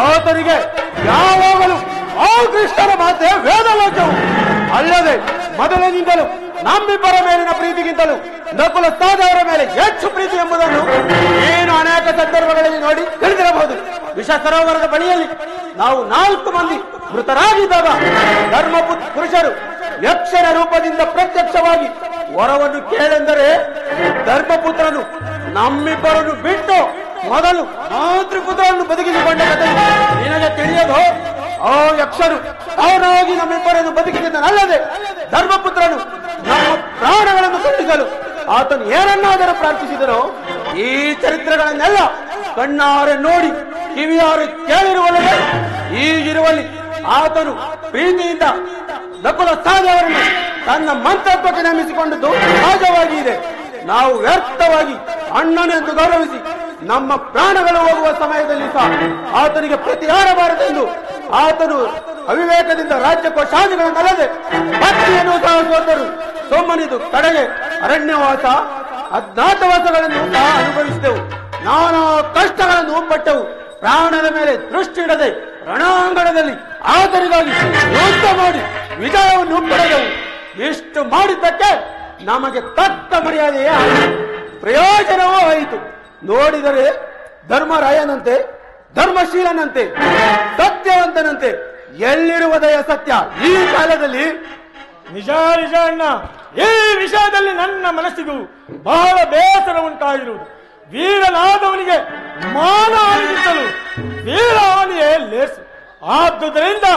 ಆತನಿಗೆ ಯಾವಾಗಲೂ ಆ ಕೃಷ್ಣನ ಮಾತೆ ವೇದವಾಕ್ಯವು. ಅಲ್ಲದೆ ಮೊದಲಿನಿಂದಲೂ ನಮ್ಮಿಬ್ಬರ ಮೇಲಿನ ಪ್ರೀತಿಗಿಂತಲೂ ನಕುಲ ಸಹದೇವರ ಮೇಲೆ ಹೆಚ್ಚು ಪ್ರೀತಿ ಎಂಬುದನ್ನು ಏನು ಅನೇಕ ಸಂದರ್ಭಗಳಲ್ಲಿ ನೋಡಿ ತಿಳಿದಿರಬಹುದು. ವಿಷ ಸರೋವರದ ಬಳಿಯಲ್ಲಿ ನಾವು 4 ಮಂದಿ ಮೃತರಾಗಿದ್ದಾಗ ಧರ್ಮ ಪುರುಷರು ಯಕ್ಷರ ರೂಪದಿಂದ ಪ್ರತ್ಯಕ್ಷವಾಗಿ ವರವನ್ನು ಕೇಳೆಂದರೆ ಧರ್ಮಪುತ್ರನು ನಮ್ಮಿಬ್ಬರನ್ನು ಬಿಟ್ಟು ಮೊದಲು ಮಾತೃಪುತ್ರವನ್ನು ಬದುಕಿಸಿಕೊಂಡ ಕಥೆ ನಿನಗೆ ತಿಳಿಯದು. ಆ ಯಕ್ಷರು ಅವನಾಗಿ ನಮ್ಮಿಬ್ಬರನ್ನು ಬದುಕಿಸಿದನಲ್ಲದೆ ಧರ್ಮಪುತ್ರನು ನಮ್ಮ ಪ್ರಾಣಗಳನ್ನು ಕಟ್ಟಿಸಲು ಆತನು ಏನನ್ನಾದರೂ ಪ್ರಾರ್ಥಿಸಿದರೋ ಈ ಚರಿತ್ರೆಗಳನ್ನೆಲ್ಲ ಕಣ್ಣಾರೆ ನೋಡಿ ಕಿವಿಯಾರೆ ಕೇಳಿರುವಲ್ಲದೆ ಈಗಿರುವಲ್ಲಿ ಆತನು ಪ್ರೀತಿಯಿಂದ ನಕುಲ ಸಹದೇವರನ್ನು ತನ್ನ ಮಂತ್ರತ್ವಕ್ಕೆ ನೇಮಿಸಿಕೊಂಡದ್ದು ಸಹಜವಾಗಿ ಇದೆ. ನಾವು ವ್ಯರ್ಥವಾಗಿ ಅಣ್ಣನೆಂದು ಗೌರವಿಸಿ ನಮ್ಮ ಪ್ರಾಣಗಳು ಹೋಗುವ ಸಮಯದಲ್ಲಿ ಸಹ ಆತನಿಗೆ ಪ್ರತಿಹಾರಬಾರದೆಂದು ಆತನು ಅವಿವೇಕದಿಂದ ರಾಜ್ಯಕೋಶಾದಿಗಳನ್ನಲ್ಲದೆ ಭಕ್ತಿಯನ್ನು ಸಹ ಸೋತರು ಸೋಮನಿದು ಕಡೆಗೆ ಅರಣ್ಯವಾಸ ಅಜ್ಞಾತವಾಸಗಳನ್ನು ಸಹ ಅನುಭವಿಸಿದೆವು. ನಾನಾ ಕಷ್ಟಗಳನ್ನು ಪಟ್ಟೆವು. ಪ್ರಾಣದ ಮೇಲೆ ದೃಷ್ಟಿ ಇಡದೆ ರಣಾಂಗಣದಲ್ಲಿ ಆತನಿಗಾಗಿ ಯುದ್ಧ ಮಾಡಿ ವಿಜಯವನ್ನು ಪಡೆದೆವು. ಇಷ್ಟು ಮಾಡಿದ್ದಕ್ಕೆ ನಮಗೆ ತಕ್ಕ ಮರ್ಯಾದೆಯೇ ಆಯಿತು, ಪ್ರಯೋಜನವೂ ಆಯಿತು. ನೋಡಿದರೆ ಧರ್ಮರಾಯನಂತೆ, ಧರ್ಮಶೀಲನಂತೆ, ಸತ್ಯವಂತನಂತೆ ಎಲ್ಲಿರುವುದಯ ಸತ್ಯ ಈ ಕಾಲದಲ್ಲಿ? ನಿಜ ನಿಜ ಅಣ್ಣ, ಈ ವಿಷಯದಲ್ಲಿ ನನ್ನ ಮನಸ್ಸಿಗೂ ಬಹಳ ಬೇಸರ ಉಂಟಾಗಿರುವುದು. ವೀರನಾದವನಿಗೆ ಮಾನ ಹಾನಿಗಿಂತಲೂ ವೀರ ಹಾನಿಯೇ ಲೇಸು. ಆದುದರಿಂದ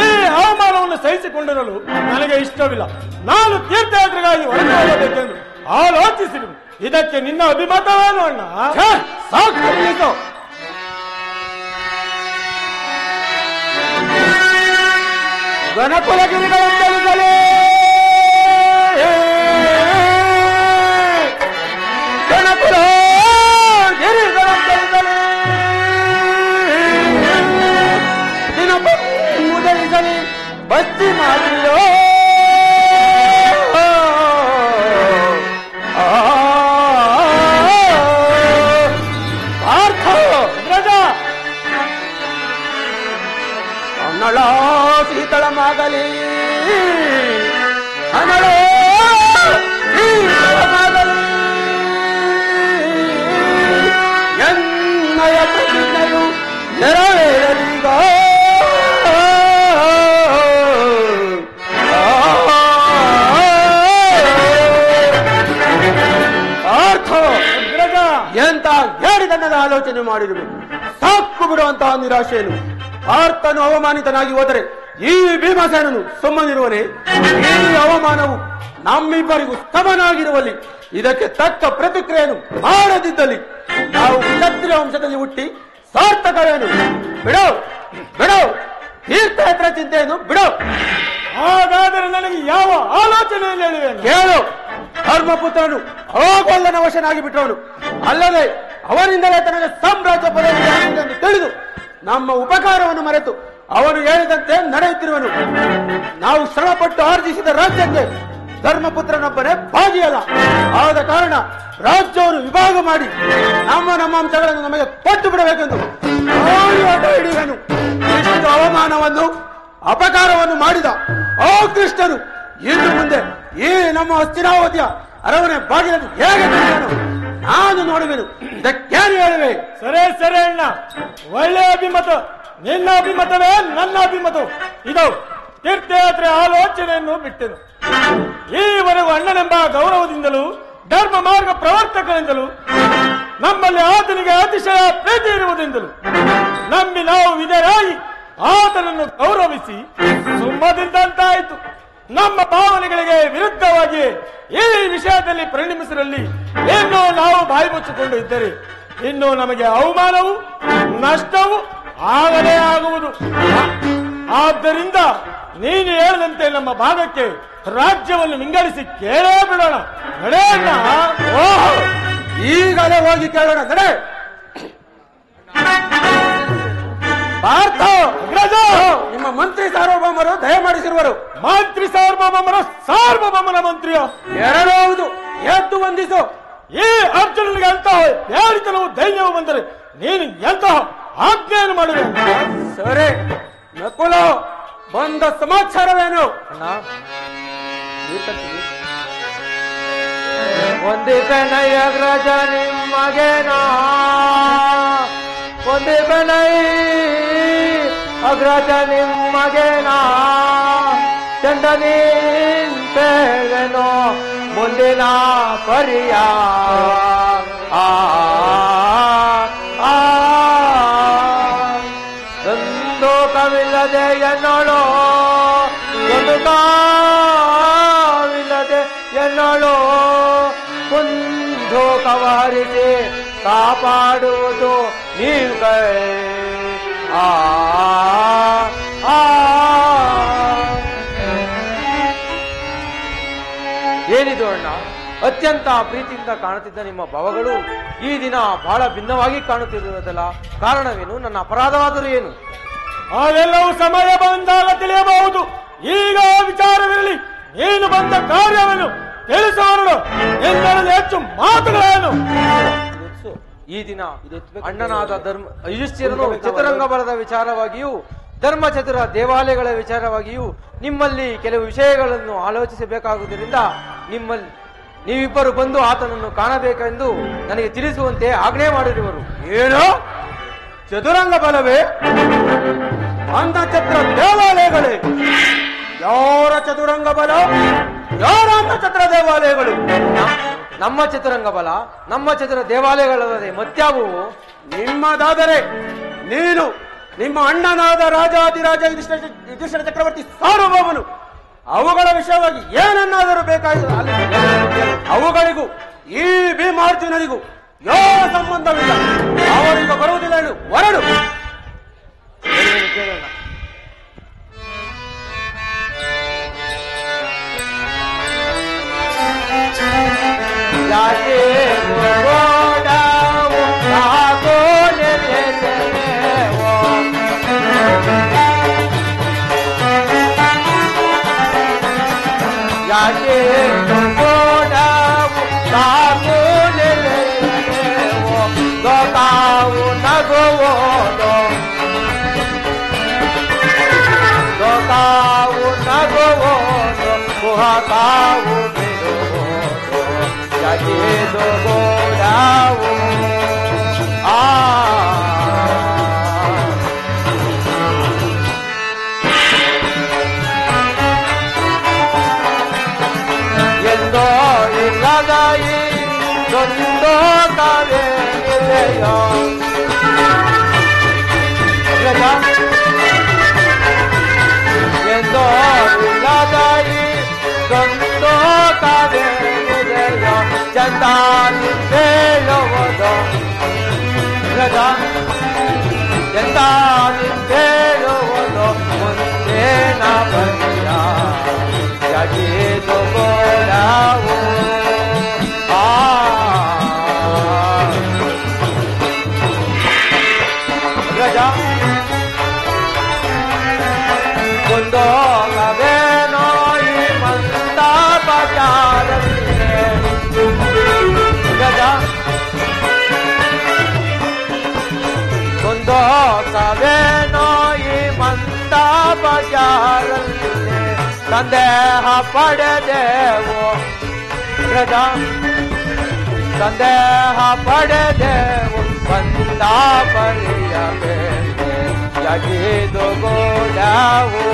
ಈ ಅವಮಾನವನ್ನು ಸಹಿಸಿಕೊಂಡಿರಲು ನನಗೆ ಇಷ್ಟವಿಲ್ಲ. ನಾನು ತೀರ್ಥಯಾತ್ರೆಗಾಗಿ ಹೊರಟು ಹೋಗಬೇಕೆಂದು ಆಲೋಚಿಸಿರುವುದು. ಇದಕ್ಕೆ ನಿನ್ನ ಅಭಿಮತವೇನು ಅಣ್ಣ? ಸಾಕು, ಗಣಕುಲಗಿರಿಗಳಂತಲೇ ಗಣಕುಲ ಗಿರಿಗಳಂತಲೇ ಮುದರಿಸಲಿ ಬಸ್ತಿ ಮಾಡಿರೋ ಶೀತಳಮಾಗಲಿ ಸರಿಯಾದ ಆಲೋಚನೆ ಮಾಡಿರಬೇಕು. ಸಾಕು ಬಿಡುವಂತಹ ನಿರಾಶೆಯನ್ನು. ಆರ್ತನು ಅವಮಾನಿತನಾಗಿ ಹೋದರೆ ಈ ಭೀಮಸೇನನು ಸುಮ್ಮನಿರುವನೇ? ಈ ಅವಮಾನವು ನಮ್ಮಿಬ್ಬರಿಗೂ ಸಮನಾಗಿರುವಲ್ಲಿ ಇದಕ್ಕೆ ತಕ್ಕ ಪ್ರತಿಕ್ರಿಯೆಯನ್ನು ಮಾಡದಿದ್ದಲ್ಲಿ ನಾವು ಕ್ಷತ್ರಿಯ ವಂಶದಲ್ಲಿ ಹುಟ್ಟಿ ಸಾರ್ಥಕವೇನು? ಬಿಡೋ ಬಿಡೋ, ತೀರ್ಥಯಾತ್ರೆ ಚಿಂತೆಯನ್ನು ಬಿಡೋ. ಹಾಗಾದರೆ ನನಗೆ ಯಾವ ಆಲೋಚನೆಯನ್ನು ಹೇಳಿವೆ? ಕೇಳು, ಧರ್ಮಪುತ್ರನು ಅಗೋಲ್ಲನ ವಶನಾಗಿ ಬಿಟ್ಟವನು. ಅಲ್ಲದೆ ಅವನಿಂದಲೇ ತನಗೆ ಸಾಮ್ರಾಜ್ಯ ಪದವಿ ಎಂದು ತಿಳಿದು ನಮ್ಮ ಉಪಕಾರವನ್ನು ಮರೆತು ಅವನು ಹೇಳಿದಂತೆ ನಡೆಯುತ್ತಿರುವನು. ನಾವು ಶ್ರಮಪಟ್ಟು ಆರ್ಜಿಸಿದ ರಾಜ್ಯಕ್ಕೆ ಧರ್ಮಪುತ್ರನೊಬ್ಬನೇ ಭಾಗಿಯಲ್ಲ. ಆದ ಕಾರಣ ರಾಜ್ಯವನ್ನು ವಿಭಾಗ ಮಾಡಿ ನಮ್ಮ ಅಂಶಗಳನ್ನು ನಮಗೆ ಕೊಟ್ಟು ಬಿಡಬೇಕೆಂದು ಹಿಡಿಯುವನು. ಇಷ್ಟು ಅವಮಾನವನ್ನು ಅಪಕಾರವನ್ನು ಮಾಡಿದ ಆ ಕೃಷ್ಣನು ಇನ್ನು ಮುಂದೆ ಈ ನಮ್ಮ ಹಸ್ತಿನಾವತಿಯ ಅರಮನೆ ಬಾಗಿಲನ್ನು ಹೇಗೆ ತೆರೆದನು ನಾನು ನೋಡುವೆನು. ಇದಕ್ಕೇನು ಹೇಳಿವೆ? ಸರಿ ಸರಿ ಅಣ್ಣ, ಒಳ್ಳೆಯ ಅಭಿಮತ. ನಿನ್ನ ಅಭಿಮತವೇ ನನ್ನ ಅಭಿಮತ. ಇದು ತೀರ್ಥಯಾತ್ರೆ ಆಲೋಚನೆಯನ್ನು ಬಿಟ್ಟೆನು. ಈವರೆಗೂ ಅಣ್ಣನೆಂಬ ಗೌರವದಿಂದಲೂ ಧರ್ಮ ಮಾರ್ಗ ಪ್ರವರ್ತಕರಿಂದಲೂ ನಮ್ಮಲ್ಲಿ ಆತನಿಗೆ ಅತಿಶಯ ಪ್ರೀತಿ ಇರುವುದೆಂದಲೂ ನಂಬಿ ನಾವು ವಿಧೇಯರಾಗಿ ಆತನನ್ನು ಗೌರವಿಸಿ ಸುಮ್ಮದಿಂದಂತಾಯಿತು. ನಮ್ಮ ಭಾವನೆಗಳಿಗೆ ವಿರುದ್ಧವಾಗಿ ಈ ವಿಷಯದಲ್ಲಿ ಪರಿಣಮಿಸಿರಲ್ಲಿ ಇನ್ನೂ ನಾವು ಬಾಯಿ ಮುಚ್ಚಿಕೊಂಡು ಇದ್ದರೆ ಇನ್ನು ನಮಗೆ ಅವಮಾನವು ನಷ್ಟವು ಆಗಲೇ ಆಗುವುದು. ಆದ್ದರಿಂದ ನೀನು ಹೇಳಿದಂತೆ ನಮ್ಮ ಭಾಗಕ್ಕೆ ರಾಜ್ಯವನ್ನು ವಿಂಗಡಿಸಿ ಕೇಳೇ ಬಿಡೋಣ. ನಡೆಯೋಣ. ಓಹೋ, ಈಗಲೇ ಹೋಗಿ ಕೇಳೋಣ. ನಡೆ. ಭಾರತ ನಿಮ್ಮ ಮಂತ್ರಿ ಸಾರ್ವಭೌಮರು ದಯಮಾಡಿಸಿರುವರು. ಮಂತ್ರಿ ಸಾರ್ವಭೌಮರ ಸಾರ್ವಭೌಮನ ಮಂತ್ರಿಯ ಎರಡು ಹೌದು. ಎದ್ದು ವಂದಿಸು. ಈ ಅರ್ಜುನನಿಗೆ ಎಂತಹ ಹೇಳಿತನವು ಧೈರ್ಯವು ಬಂದರೆ ನೀನು ಎಂತಹ ಆಜ್ಞೆಯನ್ನು ಮಾಡುವೆ? ಸರಿ ನಕುಲ, ಬಂದ ಸಮಾಚಾರವೇನು? ಒಂದಿಪೆನೈ ಅಗ್ರಜ ನಿಮ್ಮಗೆನಾ, ಒಂದಿಪೆನೈ ಅಗ್ರಜ ನಿಮ್ಮಗೆನಾ, ಚಂಡ ನಿಂತೆವೆನೋ ಮುಂದಿನ ಪರಿಯ. ಒಂದು ಕವಿಲ್ಲದೆ ಎನ್ನೋಳು, ಒಂದು ಕಾವಿಲ್ಲದೆ ಎನ್ನೋಳು, ಒಂದು ಕವರಿಸಿ ಕಾಪಾಡುವುದು ನೀವು ಕೈ. ಏನಿದು ಅಣ್ಣ, ಅತ್ಯಂತ ಪ್ರೀತಿಯಿಂದ ಕಾಣುತ್ತಿದ್ದ ನಿಮ್ಮ ಭಾವಗಳು ಈ ದಿನ ಬಹಳ ಭಿನ್ನವಾಗಿ ಕಾಣುತ್ತಿರುವುದಲ್ಲ? ಕಾರಣವೇನು? ನನ್ನ ಅಪರಾಧವಾದರೂ ಏನು? ಅವೆಲ್ಲವೂ ಸಮಯ ಬಂದಾಗ ತಿಳಿಯಬಹುದು. ಈಗ ವಿಚಾರವಿರಲಿ. ನೀನು ಬಂದ ಕಾರ್ಯವನ್ನು ತಿಳಿಸುವವನು ನಿನ್ನಲ್ಲಿ ಹೆಚ್ಚು ಮಾತುಗಳೇನು? ಈ ದಿನ ಅಣ್ಣನಾದ ಯುಧಿಷ್ಠಿರನು ಚತುರಂಗ ಬಲದ ವಿಚಾರವಾಗಿಯೂ ಧರ್ಮಚತುರ ದೇವಾಲಯಗಳ ವಿಚಾರವಾಗಿಯೂ ನಿಮ್ಮಲ್ಲಿ ಕೆಲವು ವಿಷಯಗಳನ್ನು ಆಲೋಚಿಸಬೇಕಾಗುವುದರಿಂದ ನೀವಿಬ್ಬರು ಬಂದು ಆತನನ್ನು ಕಾಣಬೇಕೆಂದು ನನಗೆ ತಿಳಿಸುವಂತೆ ಆಜ್ಞೆ ಮಾಡಿರುವರು. ಏನು? ಚದುರಂಗ ಬಲವೇ? ಅಂತಛತ್ರ ದೇವಾಲಯಗಳೇ? ಯಾರ ಚದುರಂಗ ಬಲ? ಯಾರ ಅಂತಛತ್ರ ದೇವಾಲಯಗಳು? ನಮ್ಮ ಚತುರಂಗ ಬಲ, ನಮ್ಮ ಚತುರ ದೇವಾಲಯಗಳಲ್ಲದೆ ಮತ್ಯಾವುವು? ನಿಮ್ಮದಾದರೆ ನೀನು ನಿಮ್ಮ ಅಣ್ಣನಾದ ರಾಜಾದಿರಾಜ ಯುಧಿಷ್ಠಿರ ಚಕ್ರವರ್ತಿ ಸಾರ್ವಭೌಮನು ಅವುಗಳ ವಿಷಯವಾಗಿ ಏನನ್ನಾದರೂ ಬೇಕಾಗಿದೆ. ಅವುಗಳಿಗೂ ಈ ಭೀಮಾರ್ಜುನರಿಗೂ ಯಾವ ಸಂಬಂಧವಿಲ್ಲ. ಅವರಿಗೆ ಬರುವುದಿಲ್ಲ. ಹೊರಡು. ಕೇಳೋಣ. ಕಾವು ಬಿಡುವುದು ಜಗಿದು ಗೋಡಾವು. ಎಂದೋ ಇಲ್ಲದ ಈ ದೊಂದೋ ಕಾವೇರಿದೆಯೋ ಅಗ್ರಜ ಎಂದೋ ಇಲ್ಲದಾಯಿ ದೊಂದೋ ಕಾವೇರಿದೆಯೋ ಚಂದಾನಿ ಹೇಳುವುದು ಅಗ್ರಜ ಚಂದಾನಿ ಹೇಳುವುದು ಮುಂದೇನ ಬರಿಯ ಜಗೀದು ಗೋಡವು ಅಗ್ರಜ ಗೊಂದೋಲವೇನೋ ಈ ಮಂದಾಪಚಾರವಿದೆ ಅಗ್ರಜ ಗೊಂದೋಲವೇನೋ ಈ ಮಂದಾಪಚಾರವಿದೆ ಸಂದೇಹ ಪಡೆದೆವು ಅಗ್ರಜ ಸಂದೇಹ ಪಡೆದೆವು ಬಂದಾಪರಿಯಬೇಕು ಜಗಿದು ಗೋಡವು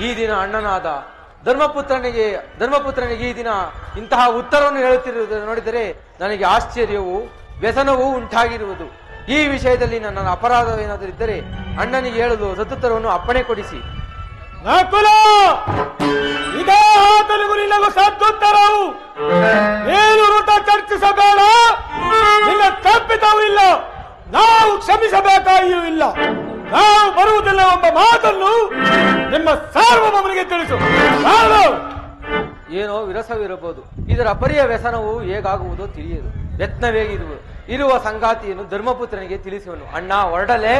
ಈ ದಿನ ಅಣ್ಣನಾದ ಧರ್ಮಪುತ್ರನಿಗೆ ಈ ದಿನ ಇಂತಹ ಉತ್ತರವನ್ನು ಹೇಳುತ್ತಿರುವುದನ್ನು ನೋಡಿದರೆ ನನಗೆ ಆಶ್ಚರ್ಯವೂ ವ್ಯಸನವೂ ಉಂಟಾಗಿರುವುದು. ಈ ವಿಷಯದಲ್ಲಿ ನನ್ನ ಅಪರಾಧವೇನಾದರೂ ಇದ್ದರೆ ಅಣ್ಣನಿಗೆ ಹೇಳಲು ಸತ್ತುತ್ತರವನ್ನು ಅಪ್ಪಣೆ ಕೊಡಿಸಿ. ನಿನಗೂ ಸತ್ತುತ್ತರವು ಏನು ವೃತ ಚರ್ಚಿಸಬೇಡ, ನಿನ್ನ ತಪ್ಪಿತವೂ ಇಲ್ಲ, ನಾವು ಕ್ಷಮಿಸಬೇಕಾಗಿಯೂ ಇಲ್ಲ. ನಾವು ಬರುವುದಿಲ್ಲ ಎಂಬ ಮಾತನ್ನು ನಿಮ್ಮ ಸಾರ್ವಭೌಮನಿಗೆ ತಿಳಿಸು. ಏನೋ ವಿರಸವಿರಬಹುದು, ಇದರ ಅಪರಿಯ ವ್ಯಸನವು ಹೇಗಾಗುವುದೋ ತಿಳಿಯದು. ಇರುವ ಸಂಗಾತಿಯನ್ನು ಧರ್ಮಪುತ್ರನಿಗೆ ತಿಳಿಸುವನು. ಅಣ್ಣ ಹೊರಡಲೇ.